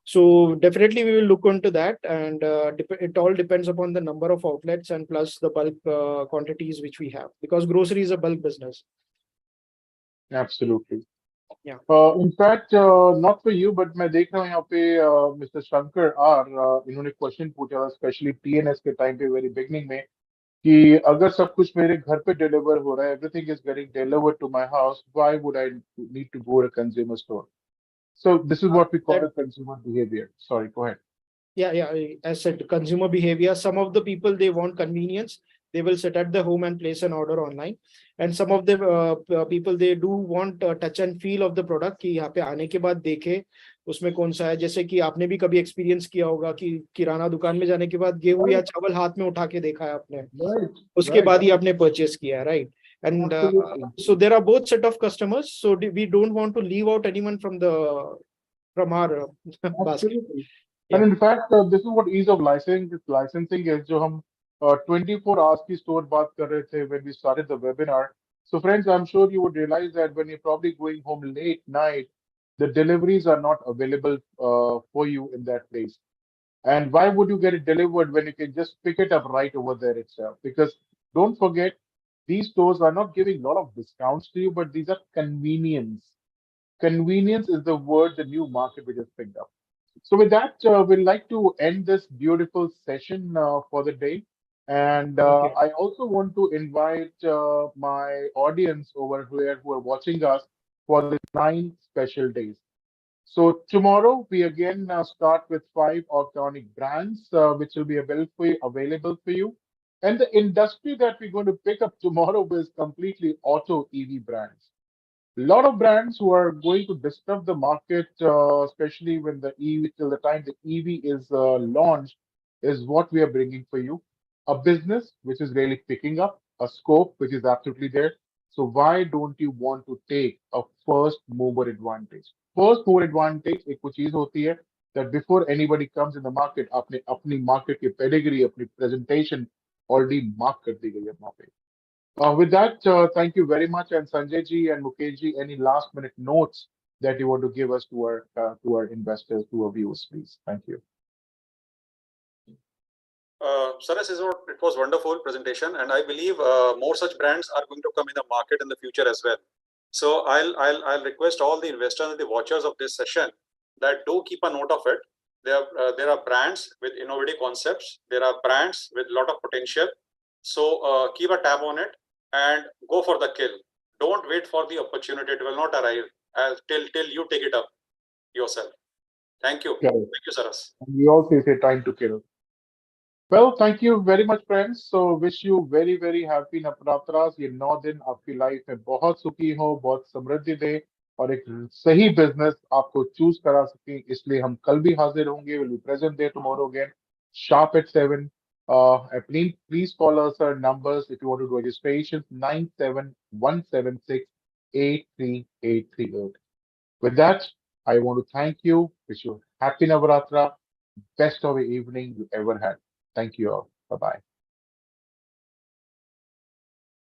So definitely we will look into that, and it all depends upon the number of outlets and plus the bulk quantities which we have, because grocery is a bulk business. Absolutely. Yeah. In fact, not for you, but मैं देख रहा हूँ यहाँ पे Mr. Shankar R इन्होंने question पूछा, specially TNS के time पे वेरी बिगनिंग में, कि अगर सब कुछ मेरे घर पे डिलीवर हो रहा है, everything is getting delivered to my house, why would I need to go to a consumer store? So this is what we call a consumer behavior. Sorry, go ahead. Yeah. As said, consumer behavior. Some of the people, they want convenience. They will sit at the home and place an order online. And some of the people, they do want touch and feel of the product कि यहाँ पे आने के बाद देखे उसमें कौन सा है. जैसे कि आपने भी कभी एक्सपीरियंस किया होगा कि किराना दुकान में जाने के बाद गेहूं या चावल हाथ में उठा के देखा है आपने, उसके बाद ही आपने परचेस किया, right? And so there are both set of customers. So we don't want to leave out anyone from our basket. And in fact, this is what ease of licensing is, जो हम 24 hours की store बात कर रहे थे when we started the webinar. So friends, I'm sure you would realize that when you're probably going home late night, the deliveries are not available for you in that place. And why would you get it delivered when you can just pick it up right over there itself? Because don't forget, these stores are not giving a lot of discounts to you, but these are convenience. Convenience is the word the new market we just picked up. So with that, we'd like to end this beautiful session for the day. And I also want to invite my audience over here who are watching us for the 9 special days. So tomorrow we again start with 5 iconic brands, which will be available for you. And the industry that we're going to pick up tomorrow is completely auto EV brands. A lot of brands who are going to disrupt the market, especially when the EV, till the time the EV is launched, is what we are bringing for you. A business which is really picking up, a scope which is absolutely there. So why don't you want to take a first mover advantage? First mover advantage एक कुछ चीज होती है that before anybody comes in the market, आपने अपनी market की pedigree, अपनी presentation already mark कर दी गई है वहाँ पे. With that, thank you very much. And Sanjay ji and Mukesh ji, any last minute notes that you want to give us to our investors, to our viewers, please? Thank you. Saras, it was wonderful presentation, and I believe more such brands are going to come in the market in the future as well. So I'll request all the investors and the watchers of this session that do keep a note of it. There are brands with innovative concepts. There are brands with a lot of potential. So keep a tab on it and go for the kill. Don't wait for the opportunity. It will not arrive till you take it up yourself. Thank you. Yeah. Thank you, Saras. We also say time to kill. Well, thank you very much, friends. So wish you very, very happy Navratra. ये 9 दिन आपकी life में बहुत सुखी हो, बहुत समृद्धि दे और एक सही बिजनेस आपको चूज करा सके. इसलिए हम कल भी हाजिर होंगे. We'll be present there tomorrow again, sharp at 7. Please call us our numbers if you want to do registration, 9717683838. With that, I want to thank you. Wish you happy Navratra, best of the evening you ever had. Thank you all. Bye-bye.